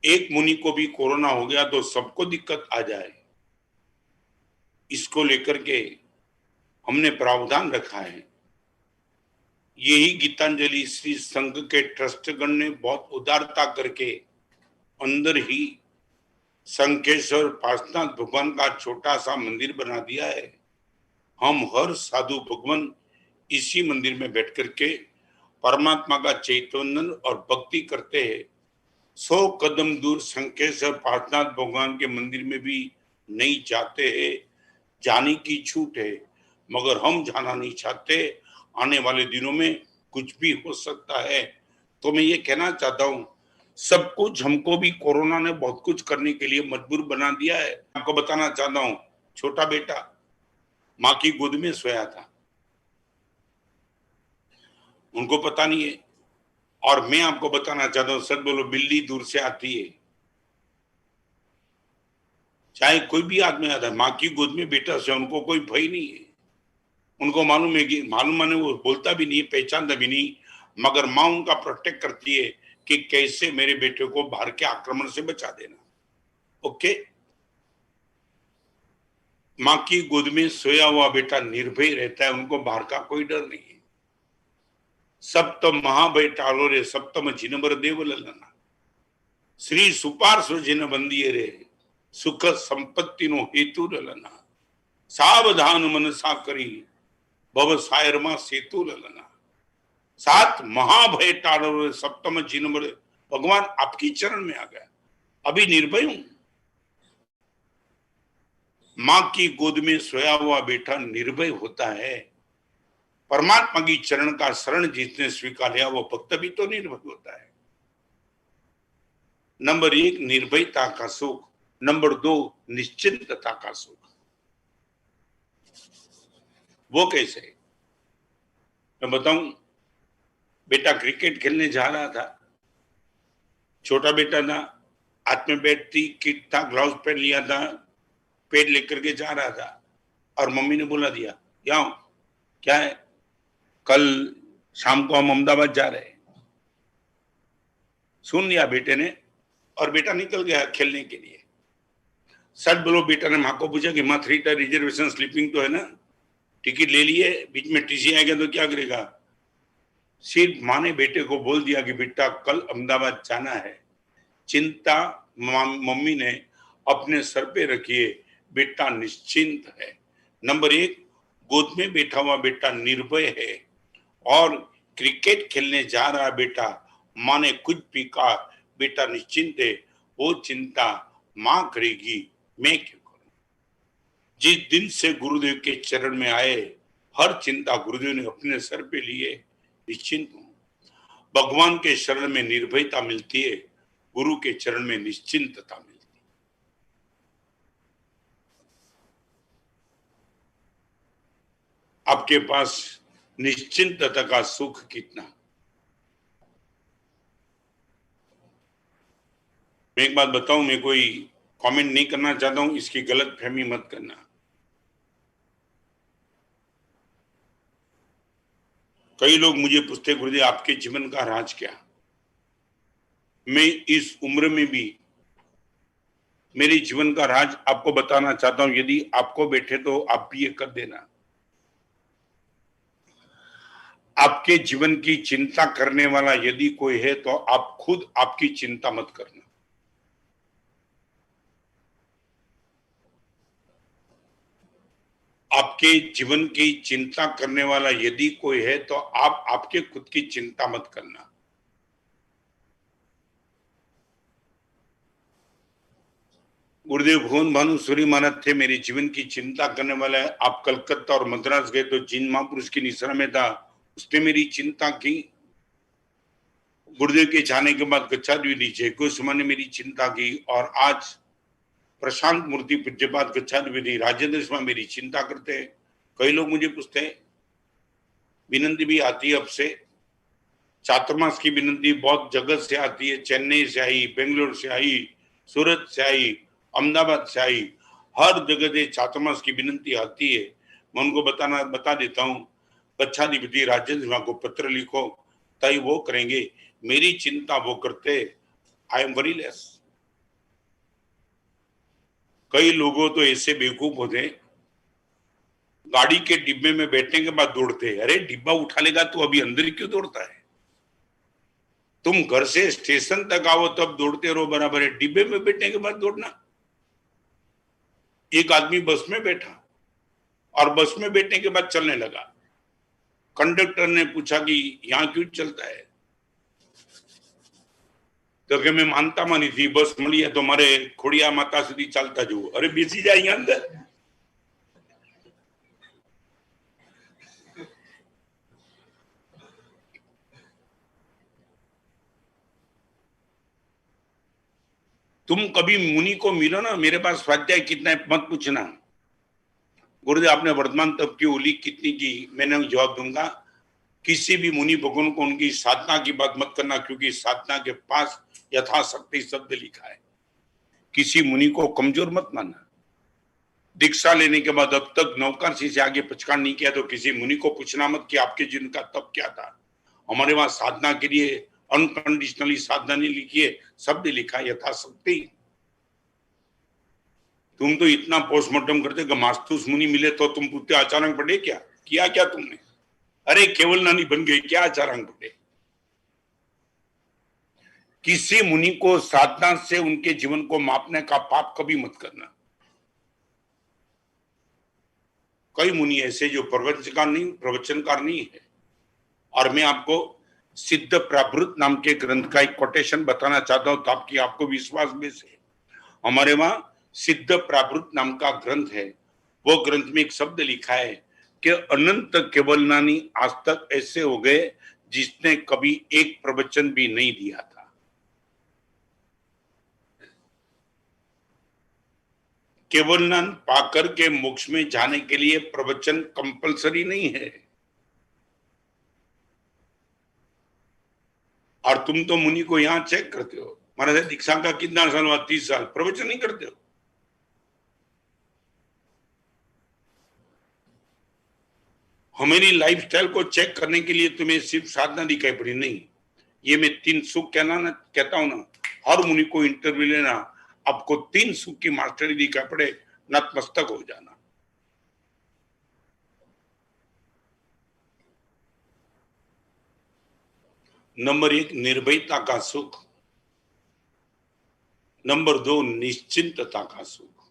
एक मुनि को भी कोरोना हो गया तो सबको दिक्कत आ जाए, इसको लेकर के हमने प्रावधान रखा है। यही गीतांजलि श्री संघ के ट्रस्टगण ने बहुत उदारता करके अंदर ही शंखेश्वर पार्श्वनाथ भगवान का छोटा सा मंदिर बना दिया है। हम हर साधु भगवान इसी मंदिर में बैठ करके परमात्मा का चैतन्य और भक्ति करते हैं। 100 कदम दूर शंखेश्वर पार्श्वनाथ भगवान के मंदिर में भी नहीं जाते हैं, जाने की छूट है, मगर हम जाना नहीं चाहते। आने वाले दिनों में कुछ भी हो सकता है। तो मैं ये कहना चाहता हूं, सब कुछ हमको भी कोरोना ने बहुत कुछ करने के लिए मजबूर बना दिया है। आपको बताना चाहता हूं, छोटा बेटा माँ की गोद में सोया था, उनको पता नहीं है। और मैं आपको बताना चाहता हूं, सच बोलो, बिल्ली दूर से आती है, चाहे कोई भी आदमी आता है, माँ की गोद में बेटा से उनको कोई भय नहीं है। उनको मालूम है कि माने वो बोलता भी नहीं, पहचानता भी नहीं, मगर माँ उनका प्रोटेक्ट करती है कि कैसे मेरे बेटे को बाहर के आक्रमण से बचा देना। ओके, माँ की गोद में सोया हुआ बेटा निर्भय रहता है, उनको बाहर का कोई डर नहीं है। सप्तम महाभय टालो रे, सप्तम जिनबर देव ललना, श्री सुपार्श्व जिन बंदिये रे, सुख संपत्ति नो हेतु ललना, सावधान मनसा करी भव सायरमा सेतु ललना। 7 महाभय टालो, सप्तम जिनबर, भगवान आपकी चरण में आ गया, अभी निर्भय हूं। माँ की गोद में सोया हुआ बेटा निर्भय होता है। परमात्मा की चरण का शरण जिसने स्वीकार लिया वो भक्त भी तो निर्भय होता है। नंबर 1 निर्भयता का सुख, नंबर 2 निश्चिंतता का सुख। वो कैसे, मैं बताऊं। बेटा क्रिकेट खेलने जा रहा था, छोटा बेटा था, हाथ में बैट थी, किट था, ग्लव्स पहन लिया था, पेड़ लेकर के जा रहा था, और मम्मी ने बोला दिया, क्या क्या है, कल शाम को हम अहमदाबाद जा रहे हैं। सुन लिया बेटे ने, और बेटा निकल गया खेलने के लिए। सच बोलो। बेटा ने माँ को पूछा कि माँ 3 टायर रिजर्वेशन स्लीपिंग तो है ना, टिकट ले लिए, बीच में टीसी आ गया तो क्या करेगा? सिर्फ माँ ने बेटे को बोल दिया कि बेटा कल अहमदाबाद जाना है, चिंता मम्मी ने अपने सर पे रखी है, बेटा निश्चिंत है। नंबर 1, गोद में बैठा हुआ बेटा निर्भय है, और क्रिकेट खेलने जा रहा बेटा, माँ ने कुछ भी कहा, बेटा निश्चिंत है, वो चिंता माँ करेगी, मैं क्यों करूं? जिस दिन से गुरुदेव के चरण में आए, हर चिंता गुरुदेव ने अपने सर पे लिए, निश्चिंत हूं। भगवान के शरण में निर्भयता मिलती है, गुरु के चरण में निश्चिंतता मिलती है। आपके पास निश्चिंतता का सुख कितना? मैं एक बात बताऊं, मैं कोई कमेंट नहीं करना चाहता हूं, इसकी गलत फहमी मत करना। कई लोग मुझे पूछते, गुरुदेव आपके जीवन का राज क्या? मैं इस उम्र में भी मेरे जीवन का राज आपको बताना चाहता हूं। यदि आपको बैठे तो आप भी ये कर देना। आपके जीवन की चिंता करने वाला यदि कोई है तो आप खुद आपकी चिंता मत करना। आपके जीवन की चिंता करने वाला यदि कोई है तो आप आपके खुद की चिंता मत करना। गुरुदेव भुवन भानु सूरी महाराज थे, मेरे जीवन की चिंता करने वाला है। आप कलकत्ता और मद्रास गए तो जिन महापुरुष की निशा में था, उसने मेरी चिंता की। गुरुदेव के जाने के बाद गच्छाद्वि नीचे गोस्वामी ने मेरी चिंता की, और आज प्रशांत मूर्ति पूज्यपाद गच्छाद्वि राजेंद्र शर्मा मेरी चिंता करते हैं। कई लोग मुझे पूछते हैं, विनंती भी आती है अब से, चातुर्मास की विनंती बहुत जगत से आती है, चेन्नई से आई, बेंगलोर से आई, सूरत से आई, अहमदाबाद से आई, हर जगह से चातुर्मास की विनंती आती है। मैं उनको बता देता हूँ, गच्छाधिपति राजेंद्र शर्मा को पत्र लिखो, तय वो करेंगे, मेरी चिंता वो करते। I am very less. कई लोगों तो ऐसे बेवकूफ होते, गाड़ी के डिब्बे में बैठने के बाद दौड़ते। अरे डिब्बा उठा लेगा तो अभी अंदर ही क्यों दौड़ता है? तुम घर से स्टेशन तक आओ तब दौड़ते रहो, बराबर है। डिब्बे में बैठने के बाद दौड़ना। एक आदमी बस में बैठा और बस में बैठने के बाद चलने लगा। कंडक्टर ने पूछा कि यहां क्यों चलता है? तो कि मैं मानता मानी थी, बस मળી है तो मारे खोड़िया माता સુધી ચાલતા જવું। अरे બેસી જાય અહીંયા અંદર। तुम कभी मुनि को मिलो ना, मेरे पास स्वाध्याय कितना है मत पूछना। गुरुदेव आपने वर्तमान तप की उल्लेख कितनी की, मैंने जवाब दूंगा, किसी भी मुनि भगवान को उनकी साधना की बात मत करना, क्योंकि साधना के पास यथाशक्ति शब्द लिखा है। किसी मुनि को कमजोर मत मानना। दीक्षा लेने के बाद अब तक नौकरसी से आगे पचकान नहीं किया तो किसी मुनि को पूछना मत कि आपके जीवन का तप क्या था। हमारे वहां साधना के लिए अनकंडीशनली साधना नहीं लिखी है, शब्द लिखा यथाशक्ति। तुम तो इतना पोस्टमार्टम करते कि मास्तुस मुनि मिले तो तुम पूछते आचार्य पढ़े क्या, किया क्या तुमने? अरे केवल नानी बन गई, क्या आचार्य पढ़े? किसी मुनि को साधना से उनके जीवन को मापने का पाप कभी मत करना। कई मुनि ऐसे जो प्रवचनकार नहीं है। और मैं आपको सिद्ध प्रावृत नाम के ग्रंथ का एक कोटेशन बताना चाहता हूं ताकि आपको विश्वास में से। हमारे वहां सिद्ध प्रावृत नाम का ग्रंथ है। वो ग्रंथ में एक शब्द लिखा है कि अनंत केवलनानी आज तक ऐसे हो गए जिसने कभी एक प्रवचन भी नहीं दिया था। केवलनान पाकर के मोक्ष में जाने के लिए प्रवचन कंपलसरी नहीं है। और तुम तो मुनि को यहां चेक करते हो, महाराज दीक्षा का कितना साल हुआ? 30 साल, प्रवचन नहीं करते हो। हमारी लाइफस्टाइल को चेक करने के लिए तुम्हें सिर्फ साधना दिखाई पड़ी नहीं। ये मैं 3 सुख कहता हूं ना, हर मुनि को इंटरव्यू लेना, आपको 3 सुख की मास्टरी दिखा पड़े, नतमस्तक हो जाना। नंबर 1 निर्भयता का सुख, नंबर 2 निश्चिंतता का सुख,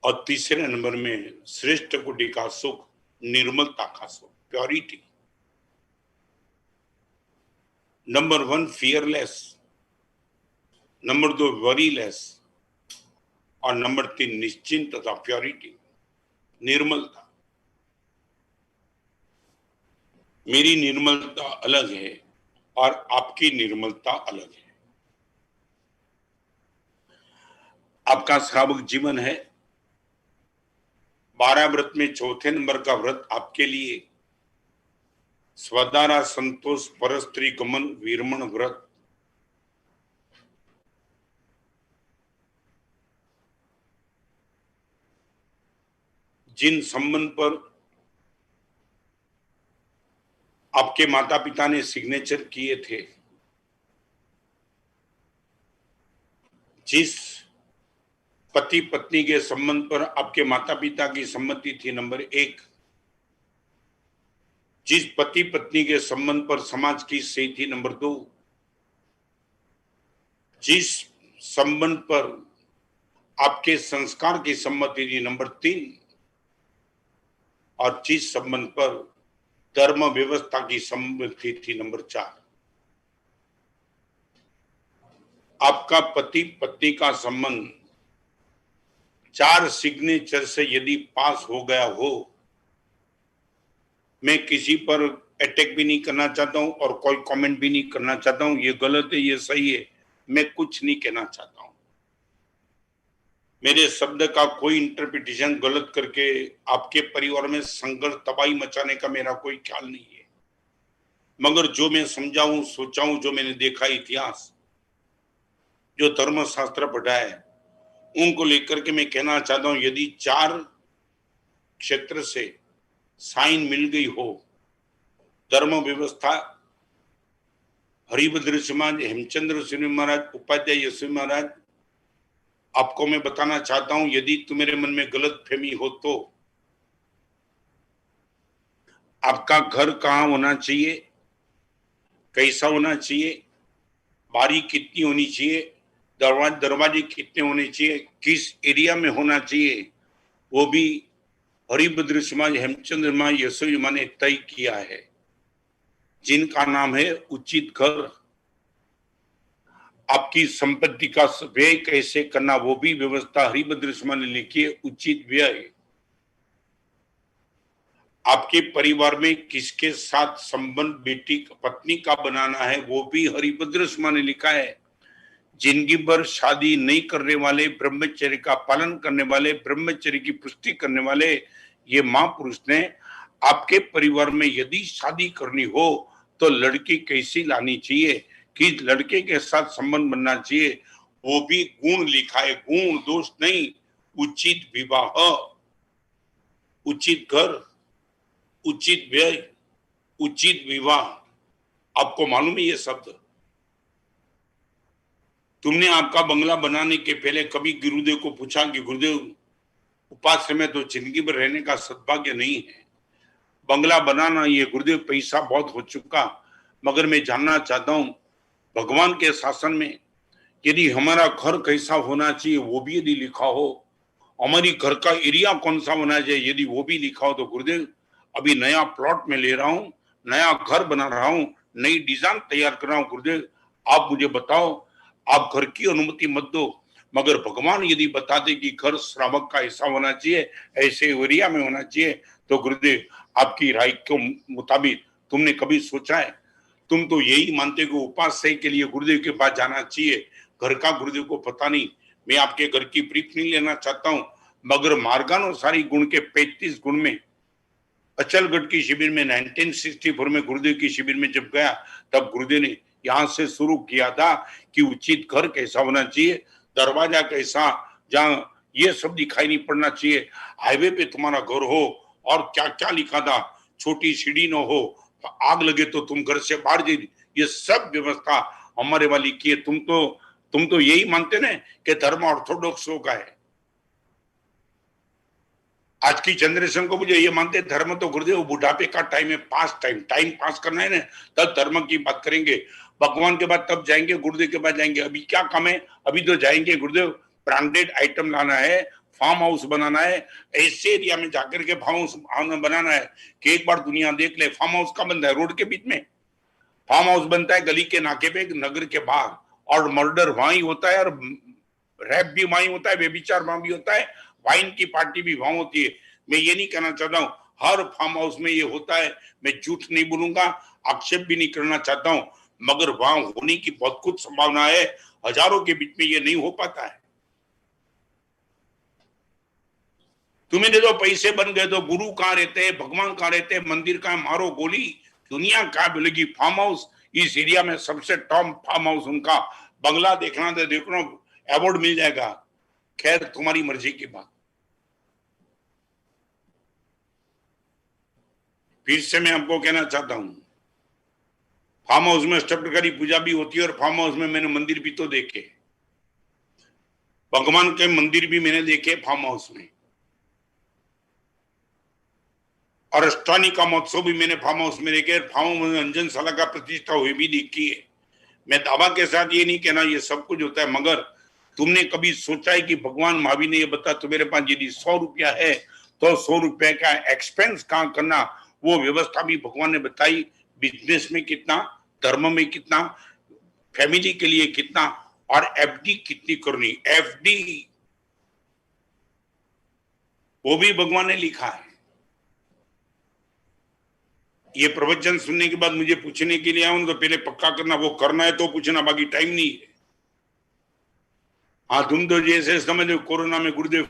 और तीसरे नंबर में श्रेष्ठ कोटि का सुख निर्मलता का सुख, purity. Number 1 fearless, number 2 worry less, और नंबर 3 निश्चिंतता, प्योरिटी, निर्मलता। मेरी निर्मलता अलग है और आपकी निर्मलता अलग है। आपका श्रावक जीवन है, 12 व्रत में चौथे नंबर का व्रत आपके लिए स्वदारा संतोष परस्त्री गमन वीरमण व्रत। जिन संबंध पर आपके माता पिता ने सिग्नेचर किए थे, जिस पति पत्नी के संबंध पर आपके माता पिता की सम्मति थी नंबर 1, जिस पति पत्नी के संबंध पर समाज की सही थी नंबर 2, जिस संबंध पर आपके संस्कार की सम्मति थी नंबर 3, और जिस संबंध पर धर्म व्यवस्था की सम्मति थी नंबर 4। आपका पति पत्नी का संबंध 4 सिग्नेचर से यदि पास हो गया हो, मैं किसी पर अटैक भी नहीं करना चाहता हूं और कोई कमेंट भी नहीं करना चाहता हूं, ये गलत है ये सही है, मैं कुछ नहीं कहना चाहता हूं। मेरे शब्द का कोई इंटरप्रिटेशन गलत करके आपके परिवार में संघर्ष तबाही मचाने का मेरा कोई ख्याल नहीं है, मगर जो मैं समझा हूं, सोचा हूं, जो मैंने देखा इतिहास, जो धर्म शास्त्र पढ़ा है, उनको लेकर के मैं कहना चाहता हूं, यदि 4 क्षेत्र से साइन मिल गई हो, धर्म व्यवस्था, हरिभद्र समाज, हेमचंद्र सिंह महाराज, उपाध्याय यशवी महाराज, आपको मैं बताना चाहता हूं, यदि तुम्हारे मन में गलत फहमी हो तो आपका घर कहां होना चाहिए, कैसा होना चाहिए, बारी कितनी होनी चाहिए, दरवाजे कितने होने चाहिए, किस एरिया में होना चाहिए, वो भी हरिभद्र समाज, हेमचंद्र समाज, यशवी मां ने तय किया है, जिनका नाम है उचित घर। आपकी संपत्ति का व्यय कैसे करना, वो भी व्यवस्था हरिभद्र समाज ने लिखी है, उचित व्यय। आपके परिवार में किसके साथ संबंध बेटी पत्नी का बनाना है, वो भी हरिभद्र समाज ने लिखा है। जिंदगी भर शादी नहीं करने वाले, ब्रह्मचर्य का पालन करने वाले, ब्रह्मचर्य की पुष्टि करने वाले ये महापुरुष ने आपके परिवार में यदि शादी करनी हो तो लड़की कैसी लानी चाहिए, किस लड़के के साथ संबंध बनना चाहिए, वो भी गुण लिखा है, गुण दोष नहीं। उचित विवाह, उचित घर, उचित व्यय, उचित विवाह। आपको मालूम है ये शब्द? तुमने आपका बंगला बनाने के पहले कभी गुरुदेव को पूछा कि गुरुदेव, उपास्य में तो जिंदगी भर रहने का सद्भाग्य नहीं है, बंगला बनाना ये गुरुदेव पैसा बहुत हो चुका, मगर मैं जानना चाहता हूं भगवान के शासन में यदि हमारा घर कैसा होना चाहिए वो भी यदि लिखा हो, हमारी घर का एरिया कौन सा होना चाहिए यदि वो भी लिखा हो, तो गुरुदेव अभी नया प्लॉट में ले रहा हूं, नया घर बना रहा हूं, नई डिजाइन तैयार कर रहा हूं, गुरुदेव आप मुझे बताओ, आप घर की अनुमति मत दो, मगर भगवान यदि बता दे कि घर श्रावक का ऐसा होना चाहिए, ऐसे एरिया में होना चाहिए, तो गुरुदेव आपकी राय के मुताबिक तुमने कभी सोचा है? तुम तो यही मानते हो उपास्य के लिए गुरुदेव के पास जाना चाहिए, घर का गुरुदेव को पता नहीं। मैं आपके घर की ब्रीफ नहीं लेना चाहता हूं, मगर मार्गानुसारी गुण के 35 गुण में अचलगढ़ की शिविर में 1964 में गुरुदेव की शिविर में जब गया, तब गुरुदेव ने यहां से शुरू किया था कि उचित घर कैसा होना चाहिए, दरवाजा कैसा, जहां ये सब दिखाई नहीं पड़ना चाहिए, हाईवे पे तुम्हारा घर हो, और क्या क्या लिखा था, छोटी सीढ़ी न हो, आग लगे तो तुम घर से बाहर जाइए, ये सब व्यवस्था हमारे वाली की है। तुम तो तुम तो यही मानते ना कि धर्म ऑर्थोडॉक्सों का है। आज की जनरेशन को मुझे ये मानते धर्म तो गुरुदेव बुढ़ापे का टाइम है, पास टाइम पास करना है ना, तब धर्म की बात करेंगे। भगवान के बाद तब जाएंगे, गुरुदेव के बाद जाएंगे। अभी क्या काम है? अभी तो जाएंगे गुरुदेव, ब्रांडेड आइटम लाना है, फार्म हाउस बनाना है, ऐसे एरिया में जाकर के फार्म हाउस बनाना है कि एक बार दुनिया देख ले। फार्म हाउस का बनता है रोड के बीच में, फार्म हाउस बनता है गली के नाके पे, नगर के बाहर, और मर्डर वहां ही होता है, और रैप भी वहां ही होता है, व्यभिचार वहां भी होता है, वाइन की पार्टी भी वहां होती है। मैं ये नहीं कहना चाहता हूं हर फार्म हाउस में ये होता है, मैं झूठ नहीं बोलूंगा, आक्षेप भी नहीं करना चाहता हूं, मगर वहां होने की बहुत कुछ संभावना है। हजारों के बीच में ये नहीं हो पाता है। तुम्हें जो पैसे बन गए तो गुरु कहां रहते हैं, भगवान कहां रहते हैं, मंदिर कहां, मारो गोली, दुनिया कहां मिलेगी? फार्म हाउस इस एरिया में सबसे टॉप फार्म हाउस उनका, बंगला देखना तो देखना, अवार्ड मिल जाएगा। खैर तुम्हारी मर्जी की बात। फिर से मैं आपको कहना चाहता हूं, फार्म हाउस में अष्टप्रहरी पूजा भी होती है, और फार्म हाउस में मैंने मंदिर भी तो देखे, भगवान के मंदिर भी मैंने देखे फार्म हाउस में, और अष्टानी का महोत्सव भी मैंने फार्म हाउस में देखे, फार्म हाउस में अंजनशाला का प्रतिष्ठा हुई भी देखी है। मैं दावा के साथ ये नहीं कहना ये सब कुछ होता है, मगर तुमने कभी सोचा है कि भगवान महावीर ने ये बता, तुम्हारे पास यदि 100 रुपया है तो 100 रुपए का एक्सपेंस कहाँ करना, वो व्यवस्था भी भगवान ने बताई। बिजनेस में कितना, धर्म में कितना, फैमिली के लिए कितना, और एफडी कितनी करनी, एफडी वो भी भगवान ने लिखा है। ये प्रवचन सुनने के बाद मुझे पूछने के लिए आऊं तो पहले पक्का करना, वो करना है तो पूछना, बाकी टाइम नहीं है। हाँ तुम तो जैसे समझो कोरोना में गुरुदेव